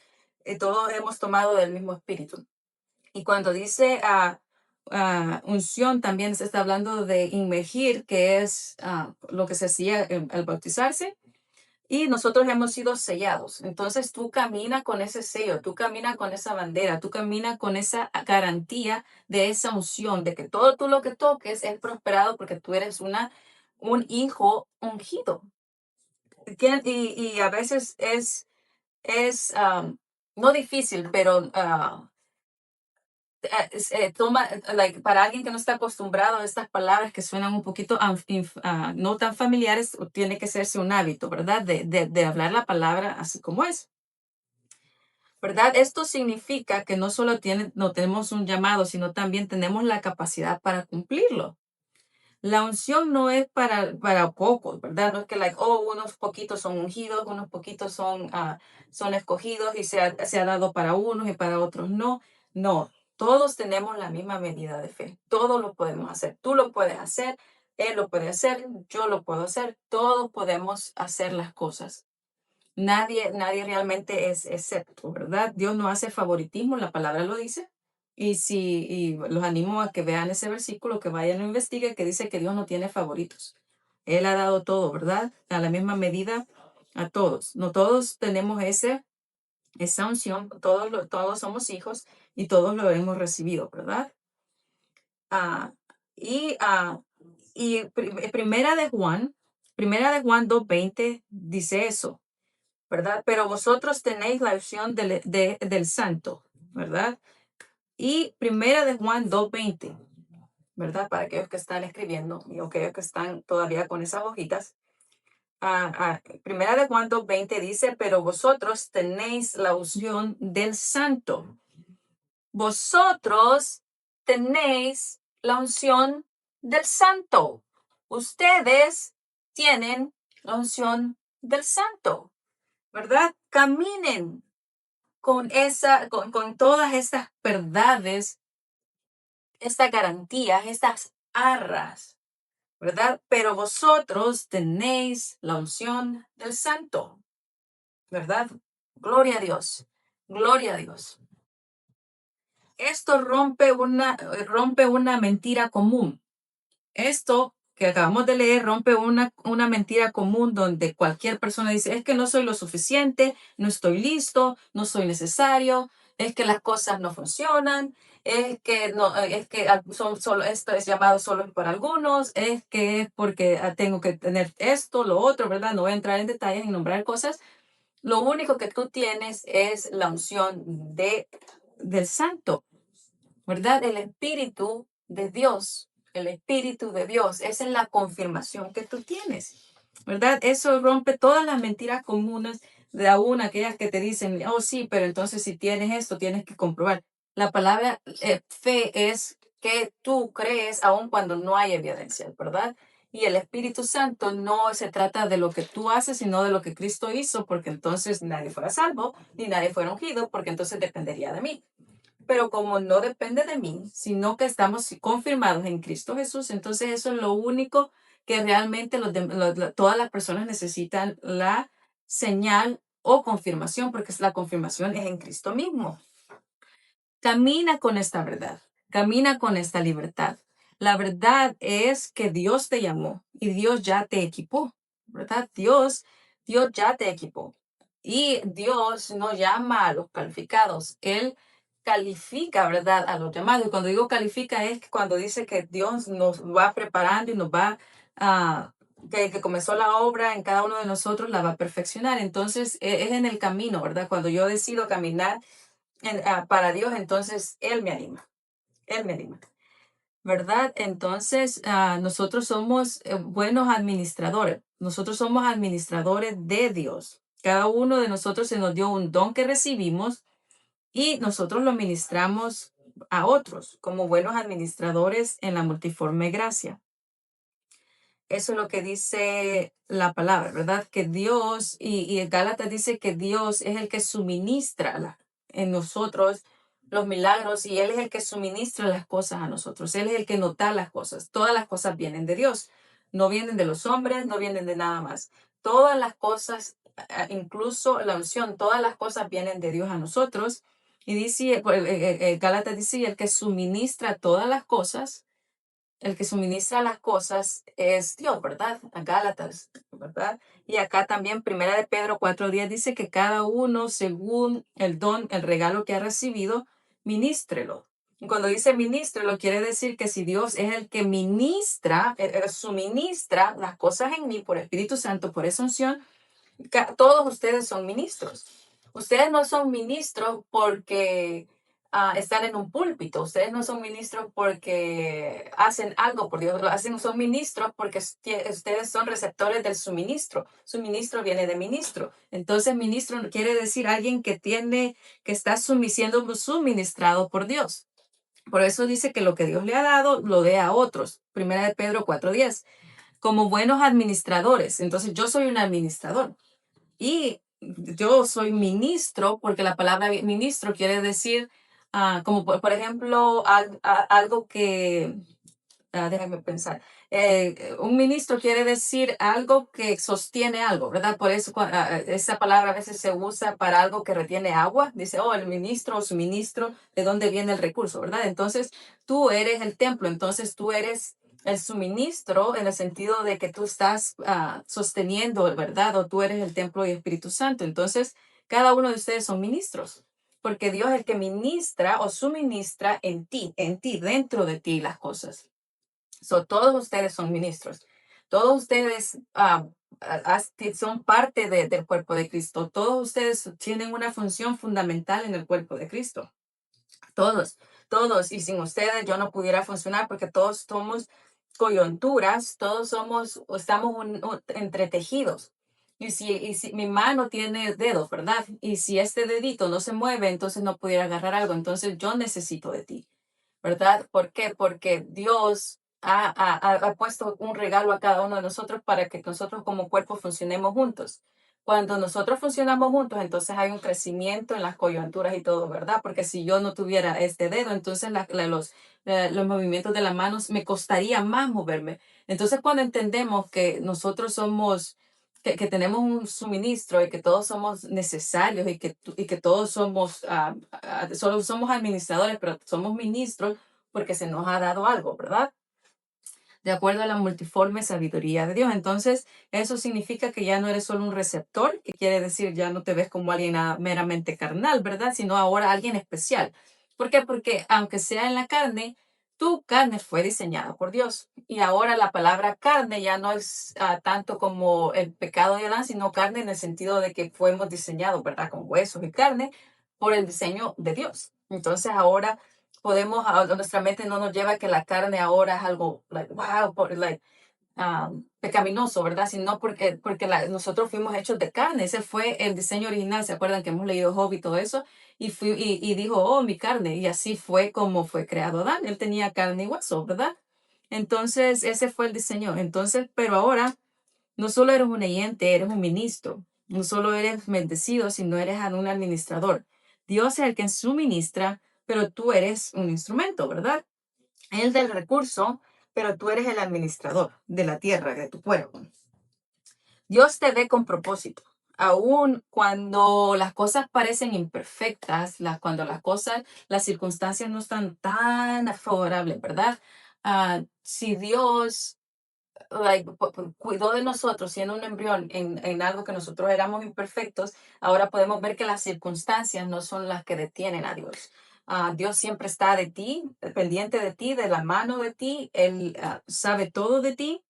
Todos hemos tomado del mismo Espíritu. Y cuando dice unción, también se está hablando de inmergir, que es lo que se hacía al bautizarse y nosotros hemos sido sellados. Entonces tú caminas con ese sello, tú caminas con esa bandera, tú caminas con esa garantía de esa unción, de que todo tú lo que toques es prosperado porque tú eres un hijo ungido. Y a veces es no difícil, pero para alguien que no está acostumbrado a estas palabras que suenan un poquito no tan familiares, tiene que hacerse un hábito, ¿verdad? De hablar la palabra así como es, ¿verdad? Esto significa que no solo no tenemos un llamado, sino también tenemos la capacidad para cumplirlo. La unción no es para pocos, ¿verdad? No es que, unos poquitos son ungidos, unos poquitos son escogidos y se ha dado para unos y para otros no. No, todos tenemos la misma medida de fe. Todos lo podemos hacer. Tú lo puedes hacer, él lo puede hacer, yo lo puedo hacer. Todos podemos hacer las cosas. Nadie realmente es excepto, ¿verdad? Dios no hace favoritismo, la palabra lo dice. Y los animo a que vean ese versículo, que vayan a investigar, que dice que Dios no tiene favoritos. Él ha dado todo, ¿verdad? A la misma medida a todos. No todos tenemos esa unción, todos somos hijos y todos lo hemos recibido, ¿verdad? Ah, y primera de Juan 2:20 dice eso, ¿verdad? Pero vosotros tenéis la unción del Santo, ¿verdad? Y primera de Juan 2:20, ¿verdad? Para aquellos que están escribiendo y aquellos que están todavía con esas hojitas. Primera de Juan 2:20 dice, pero vosotros tenéis la unción del Santo. Vosotros tenéis la unción del Santo. Ustedes tienen la unción del Santo, ¿verdad? Caminen con todas estas verdades, estas garantías, estas arras, ¿verdad? Pero vosotros tenéis la unción del Santo, ¿verdad? Gloria a Dios, gloria a Dios. Esto rompe una mentira común. Esto que acabamos de leer rompe una mentira común donde cualquier persona dice, es que no soy lo suficiente, no estoy listo, no soy necesario, es que las cosas no funcionan, es que no, es que esto es llamado solo para algunos, es que es porque tengo que tener esto, lo otro, ¿verdad? No voy a entrar en detalles y nombrar cosas. Lo único que tú tienes es la unción del Santo, ¿verdad? El Espíritu de Dios, esa es la confirmación que tú tienes, ¿verdad? Eso rompe todas las mentiras comunes de aún aquellas que te dicen, oh sí, pero entonces si tienes esto, tienes que comprobar. La palabra fe es que tú crees aun cuando no hay evidencia, ¿verdad? Y el Espíritu Santo no se trata de lo que tú haces, sino de lo que Cristo hizo, porque entonces nadie fuera salvo, ni nadie fuera ungido, porque entonces dependería de mí. Pero como no depende de mí, sino que estamos confirmados en Cristo Jesús, entonces eso es lo único que realmente todas las personas necesitan la señal o confirmación, porque la confirmación es en Cristo mismo. Camina con esta verdad, camina con esta libertad. La verdad es que Dios te llamó y Dios ya te equipó, ¿verdad? Dios ya te equipó. Y Dios no llama a los calificados, Él califica, ¿verdad? A los llamados. Y cuando digo califica es cuando dice que Dios nos va preparando y nos va a... que comenzó la obra en cada uno de nosotros, la va a perfeccionar. Entonces, es en el camino, ¿verdad? Cuando yo decido caminar para Dios, entonces Él me anima, Él me anima, ¿verdad? Entonces, nosotros somos buenos administradores, nosotros somos administradores de Dios. Cada uno de nosotros se nos dio un don que recibimos y nosotros lo ministramos a otros como buenos administradores en la multiforme gracia. Eso es lo que dice la palabra, ¿verdad? Que Dios, y en Gálatas dice que Dios es el que suministra en nosotros los milagros y Él es el que suministra las cosas a nosotros. Él es el que nos da las cosas. Todas las cosas vienen de Dios. No vienen de los hombres, no vienen de nada más. Todas las cosas, incluso la unción, todas las cosas vienen de Dios a nosotros. Y dice, Gálatas dice, el que suministra todas las cosas, el que suministra las cosas es Dios, ¿verdad? A Gálatas, ¿verdad? Y acá también, Primera de Pedro 4:10 dice que cada uno, según el don, el regalo que ha recibido, ministrelo. Y cuando dice ministrelo, quiere decir que si Dios es el que ministra, suministra las cosas en mí por Espíritu Santo, por esa unción, todos ustedes son ministros. Ustedes no son ministros porque están en un púlpito. Ustedes no son ministros porque hacen algo por Dios. Son ministros porque ustedes son receptores del suministro. Suministro viene de ministro. Entonces, ministro quiere decir alguien que está siendo suministrado por Dios. Por eso dice que lo que Dios le ha dado, lo dé a otros. Primera de Pedro 4:10. Como buenos administradores. Entonces, yo soy un administrador. Y yo soy ministro, porque la palabra ministro quiere decir, como por ejemplo, algo que, déjame pensar, un ministro quiere decir algo que sostiene algo, ¿verdad? Por eso esa palabra a veces se usa para algo que retiene agua. Dice, oh, el ministro o suministro, ¿de dónde viene el recurso, verdad? Entonces, tú eres el templo, entonces tú eres el suministro en el sentido de que tú estás sosteniendo, ¿verdad? O tú eres el templo y Espíritu Santo. Entonces, cada uno de ustedes son ministros, porque Dios es el que ministra o suministra en ti, dentro de ti las cosas. Todos ustedes son ministros. Todos ustedes son parte del cuerpo de Cristo. Todos ustedes tienen una función fundamental en el cuerpo de Cristo. Todos, todos. Y sin ustedes yo no pudiera funcionar porque todos somos coyunturas, estamos entretejidos. Y si mi mano tiene dedos, ¿verdad? Y si este dedito no se mueve, entonces no pudiera agarrar algo. Entonces yo necesito de ti. ¿Verdad? ¿Por qué? Porque Dios ha puesto un regalo a cada uno de nosotros para que nosotros como cuerpo funcionemos juntos. Cuando nosotros funcionamos juntos, entonces hay un crecimiento en las coyunturas y todo, ¿verdad? Porque si yo no tuviera este dedo, entonces los movimientos de las manos me costaría más moverme. Entonces, cuando entendemos que nosotros somos, que tenemos un suministro y que todos somos necesarios y que todos solo somos administradores, pero somos ministros porque se nos ha dado algo, ¿verdad? De acuerdo a la multiforme sabiduría de Dios. Entonces, eso significa que ya no eres solo un receptor, que quiere decir ya no te ves como alguien meramente carnal, ¿verdad? Sino ahora alguien especial. ¿Por qué? Porque aunque sea en la carne, tu carne fue diseñada por Dios. Y ahora la palabra carne ya no es tanto como el pecado de Adán, sino carne en el sentido de que fuimos diseñados, ¿verdad? Con huesos y carne por el diseño de Dios. Entonces ahora nuestra mente no nos lleva a que la carne ahora es algo, like, wow, pecaminoso, ¿verdad? Sino porque nosotros fuimos hechos de carne. Ese fue el diseño original. ¿Se acuerdan que hemos leído Job y todo eso? Y dijo, oh, mi carne. Y así fue como fue creado Adán. Él tenía carne y hueso, ¿verdad? Entonces, ese fue el diseño. Entonces, pero ahora no solo eres un oyente, eres un ministro. No solo eres bendecido, sino eres un administrador. Dios es el que suministra, pero tú eres un instrumento, ¿verdad? Él del recurso, pero tú eres el administrador de la tierra, de tu pueblo. Dios te ve con propósito. Aún cuando las cosas parecen imperfectas, cuando las circunstancias no están tan favorables, ¿verdad? Si Dios cuidó de nosotros siendo un embrión en algo que nosotros éramos imperfectos, ahora podemos ver que las circunstancias no son las que detienen a Dios. Dios siempre está de ti, pendiente de ti, de la mano de ti, Él sabe todo de ti.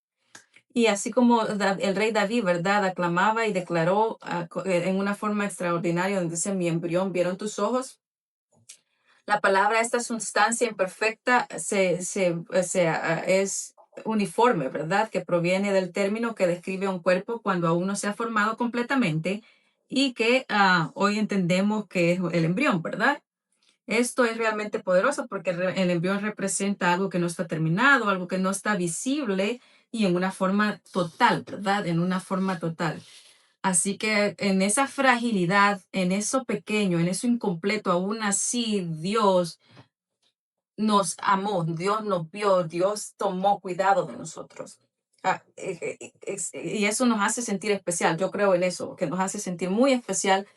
Y así como el rey David, ¿verdad? Aclamaba y declaró en una forma extraordinaria, donde dice, mi embrión, ¿vieron tus ojos? La palabra, esta sustancia imperfecta, es uniforme, ¿verdad? Que proviene del término que describe un cuerpo cuando aún no se ha formado completamente y que hoy entendemos que es el embrión, ¿verdad? Esto es realmente poderoso porque el embrión representa algo que no está terminado, algo que no está visible y en una forma total, ¿verdad? En una forma total. Así que en esa fragilidad, en eso pequeño, en eso incompleto, aún así Dios nos amó, Dios nos vio, Dios tomó cuidado de nosotros. Y eso nos hace sentir especial. Yo creo en eso, que nos hace sentir muy especial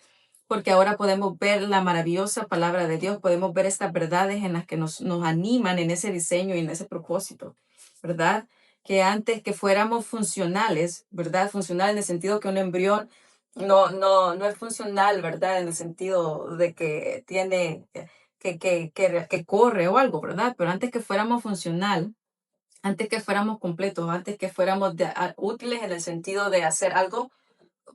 porque ahora podemos ver la maravillosa palabra de Dios, podemos ver estas verdades en las que nos animan en ese diseño y en ese propósito, ¿verdad? Que antes que fuéramos funcionales, ¿verdad? Funcional en el sentido que un embrión no es funcional, ¿verdad? En el sentido de que tiene, que corre o algo, ¿verdad? Pero antes que fuéramos funcional, antes que fuéramos completos, antes que fuéramos útiles en el sentido de hacer algo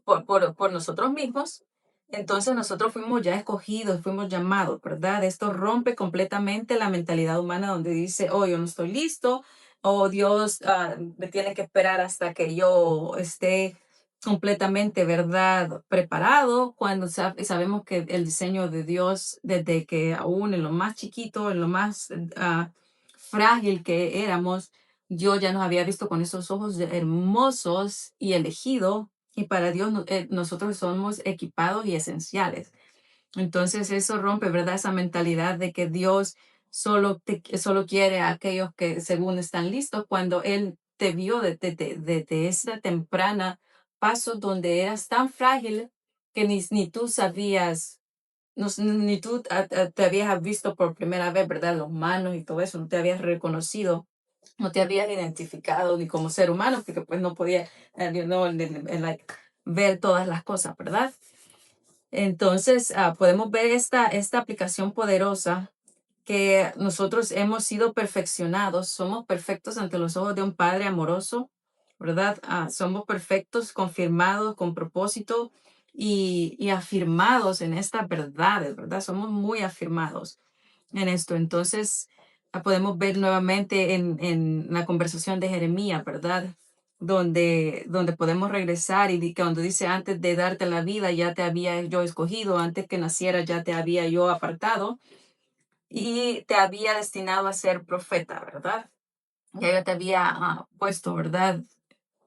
por nosotros mismos, entonces nosotros fuimos ya escogidos, fuimos llamados, ¿verdad? Esto rompe completamente la mentalidad humana donde dice, oh, yo no estoy listo, o Dios me tiene que esperar hasta que yo esté completamente, ¿verdad? Preparado, cuando sabemos que el diseño de Dios, desde que aún en lo más chiquito, en lo más frágil que éramos, Dios ya nos había visto con esos ojos hermosos y elegido y para Dios nosotros somos equipados y esenciales. Entonces eso rompe, ¿verdad? Esa mentalidad de que Dios solo quiere a aquellos que según están listos, cuando Él te vio desde esa temprana paso donde eras tan frágil que ni tú sabías, ni tú te habías visto por primera vez, ¿verdad? Los manos y todo eso, no te habías reconocido, no te habías identificado ni como ser humano, porque pues no podía like, ver todas las cosas, ¿verdad? Entonces, podemos ver esta aplicación poderosa que nosotros hemos sido perfeccionados, somos perfectos ante los ojos de un Padre amoroso, ¿verdad? Somos perfectos, confirmados con propósito y afirmados en estas verdades, ¿verdad? Somos muy afirmados en esto. Entonces, podemos ver nuevamente en la conversación de Jeremías, ¿verdad? Donde podemos regresar y cuando dice, antes de darte la vida ya te había yo escogido, antes que naciera ya te había yo apartado y te había destinado a ser profeta, ¿verdad? Ya yo te había puesto, ¿verdad?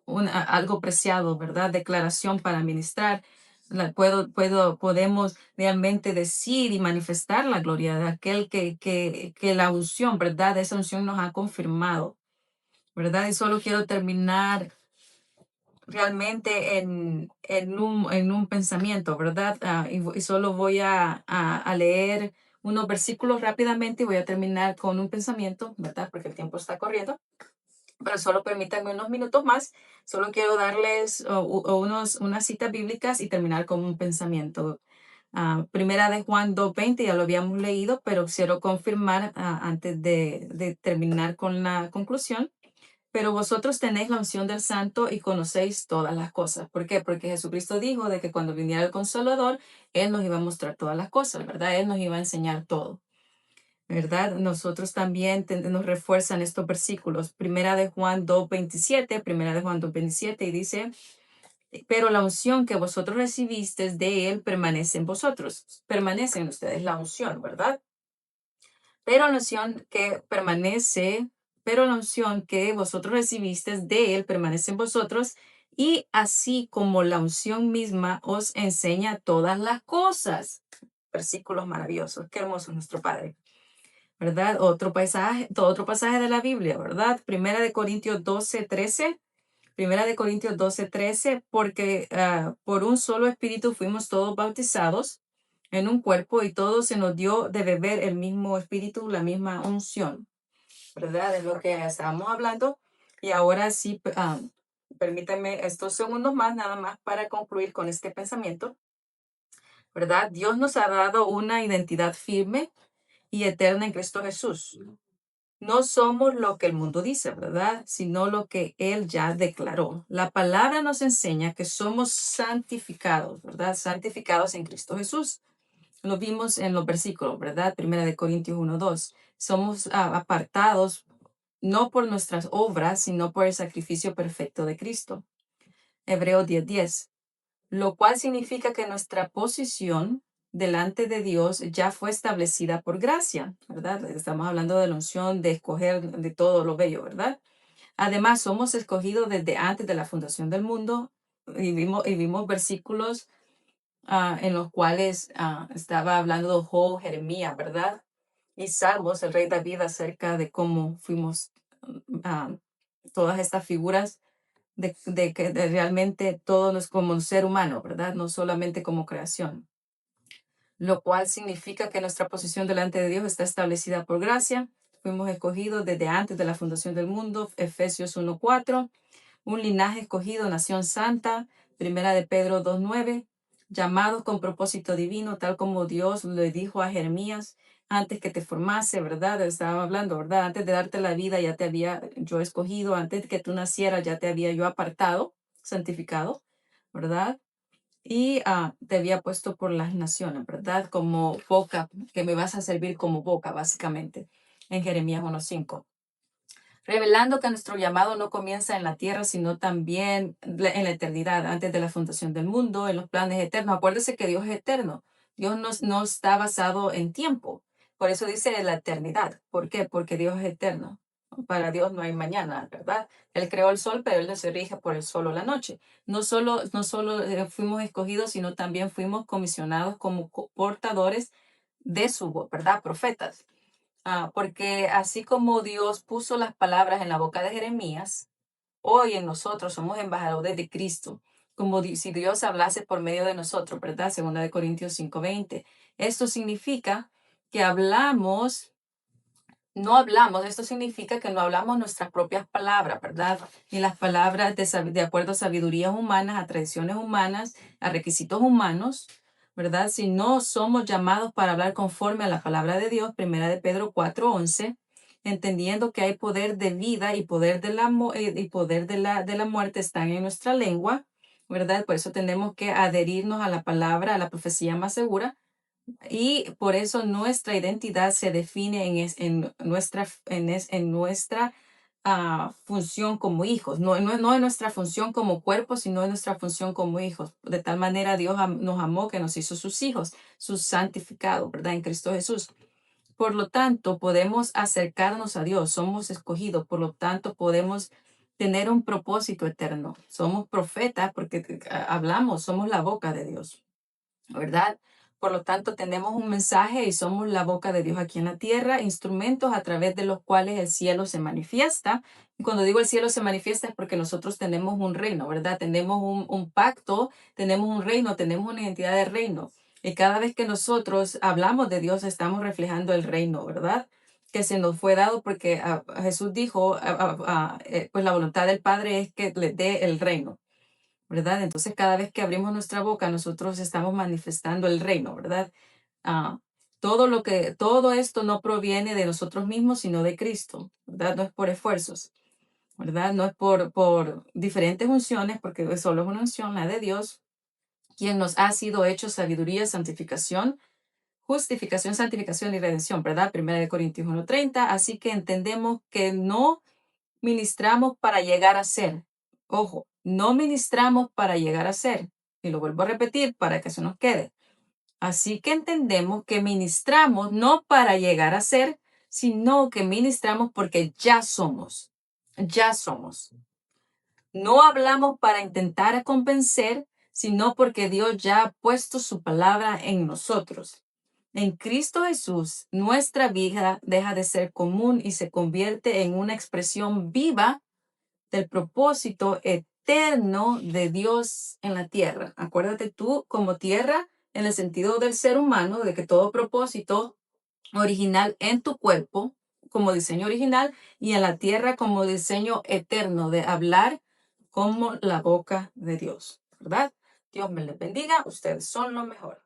Algo preciado, ¿verdad? Declaración para ministrar. Podemos realmente decir y manifestar la gloria de aquel que la unción, ¿verdad? Esa unción nos ha confirmado, ¿verdad? Y solo quiero terminar realmente en un pensamiento, ¿verdad? Y solo voy a leer unos versículos rápidamente y voy a terminar con un pensamiento, ¿verdad? Porque el tiempo está corriendo, pero solo permítanme unos minutos más. Solo quiero darles unas citas bíblicas y terminar con un pensamiento. Primera de Juan 2:20, ya lo habíamos leído, pero quiero confirmar antes de terminar con la conclusión. Pero vosotros tenéis la unción del Santo y conocéis todas las cosas. ¿Por qué? Porque Jesucristo dijo de que cuando viniera el Consolador, Él nos iba a mostrar todas las cosas, ¿verdad? Él nos iba a enseñar todo. ¿verdad? Nosotros también nos refuerzan estos versículos. Primera de Juan 2:27, Primera de Juan 2:27 y dice, pero la unción que vosotros recibisteis de él permanece en vosotros. Permanece en ustedes la unción, ¿verdad? Pero la unción que permanece, pero la unción que vosotros recibisteis de él permanece en vosotros, y así como la unción misma os enseña todas las cosas. Versículos maravillosos. Qué hermoso es nuestro Padre, ¿verdad? Otro pasaje de la Biblia, ¿verdad? Primera de Corintios 12:13, porque por un solo espíritu fuimos todos bautizados en un cuerpo y todos se nos dio de beber el mismo espíritu, la misma unción, ¿verdad? Es lo que estábamos hablando. Y ahora sí, permítanme estos segundos más, nada más para concluir con este pensamiento, ¿verdad? Dios nos ha dado una identidad firme y eterna en Cristo Jesús. No somos lo que el mundo dice, ¿verdad? Sino lo que Él ya declaró. La palabra nos enseña que somos santificados, ¿verdad? Santificados en Cristo Jesús. Lo vimos en los versículos, ¿verdad? Primera de Corintios 1:2. Somos apartados no por nuestras obras, sino por el sacrificio perfecto de Cristo. Hebreos 10:10, lo cual significa que nuestra posición delante de Dios ya fue establecida por gracia, ¿verdad? Estamos hablando de la unción, de escoger de todo lo bello, ¿verdad? Además, somos escogidos desde antes de la fundación del mundo y vimos versículos en los cuales estaba hablando de Job, Jeremías, ¿verdad? Y Salmos, el rey David, acerca de cómo fuimos ah, todas estas figuras de que realmente todo es como un ser humano, ¿verdad? No solamente como creación. Lo cual significa que nuestra posición delante de Dios está establecida por gracia. Fuimos escogidos desde antes de la fundación del mundo, Efesios 1:4, un linaje escogido, nación santa, Primera de Pedro 2:9, llamados con propósito divino, tal como Dios le dijo a Jeremías antes que te formase, ¿verdad? Estaba hablando, ¿verdad? Antes de darte la vida ya te había yo escogido, antes de que tú nacieras ya te había yo apartado, santificado, ¿verdad? Y te había puesto por las naciones, ¿verdad? Como boca, que me vas a servir como boca, básicamente, en Jeremías 1:5, revelando que nuestro llamado no comienza en la tierra, sino también en la eternidad, antes de la fundación del mundo, en los planes eternos. Acuérdese que Dios es eterno. Dios no está basado en tiempo. Por eso dice la eternidad. ¿Por qué? Porque Dios es eterno. Para Dios no hay mañana, ¿verdad? Él creó el sol, pero Él no se rige por el sol o la noche. No solo fuimos escogidos, sino también fuimos comisionados como portadores de su voz, ¿verdad? Profetas. Porque así como Dios puso las palabras en la boca de Jeremías, hoy en nosotros somos embajadores de Cristo, como si Dios hablase por medio de nosotros, ¿verdad? Segunda de Corintios 5:20. Esto significa que esto significa que no hablamos nuestras propias palabras, ¿verdad? Ni las palabras de acuerdo a sabidurías humanas, a tradiciones humanas, a requisitos humanos, ¿verdad? Si no somos llamados para hablar conforme a la palabra de Dios, Primera de Pedro 4:11, entendiendo que hay poder de vida y poder de la muerte están en nuestra lengua, ¿verdad? Por eso tenemos que adherirnos a la palabra, a la profecía más segura, y por eso nuestra identidad se define en nuestra función como hijos, no en nuestra función como cuerpo, sino en nuestra función como hijos. De tal manera Dios nos amó que nos hizo sus hijos, sus santificados, ¿verdad? En Cristo Jesús. Por lo tanto, podemos acercarnos a Dios, somos escogidos, por lo tanto, podemos tener un propósito eterno. Somos profetas porque hablamos, somos la boca de Dios, ¿verdad? Por lo tanto, tenemos un mensaje y somos la boca de Dios aquí en la tierra, instrumentos a través de los cuales el cielo se manifiesta. Y cuando digo el cielo se manifiesta es porque nosotros tenemos un reino, ¿verdad? Tenemos un pacto, tenemos un reino, tenemos una identidad de reino. Y cada vez que nosotros hablamos de Dios, estamos reflejando el reino, ¿verdad? Que se nos fue dado porque Jesús dijo, pues la voluntad del Padre es que le dé el reino, ¿verdad? Entonces, cada vez que abrimos nuestra boca, nosotros estamos manifestando el reino, ¿verdad? Ah, todo esto no proviene de nosotros mismos, sino de Cristo, ¿verdad? No es por esfuerzos, ¿verdad? No es por diferentes unciones, porque solo es una unción, la de Dios, quien nos ha sido hecho sabiduría, santificación, justificación, santificación y redención, ¿verdad? 1 Corintios 1:30. Así que entendemos que no ministramos para llegar a ser. Ojo, no ministramos para llegar a ser. Y lo vuelvo a repetir para que se nos quede. Así que entendemos que ministramos no para llegar a ser, sino que ministramos porque ya somos. Ya somos. No hablamos para intentar convencer, sino porque Dios ya ha puesto su palabra en nosotros. En Cristo Jesús, nuestra vida deja de ser común y se convierte en una expresión viva del propósito eterno de Dios en la tierra. Acuérdate tú como tierra en el sentido del ser humano, de que todo propósito original en tu cuerpo como diseño original y en la tierra como diseño eterno de hablar como la boca de Dios, ¿verdad? Dios me les bendiga, ustedes son lo mejor.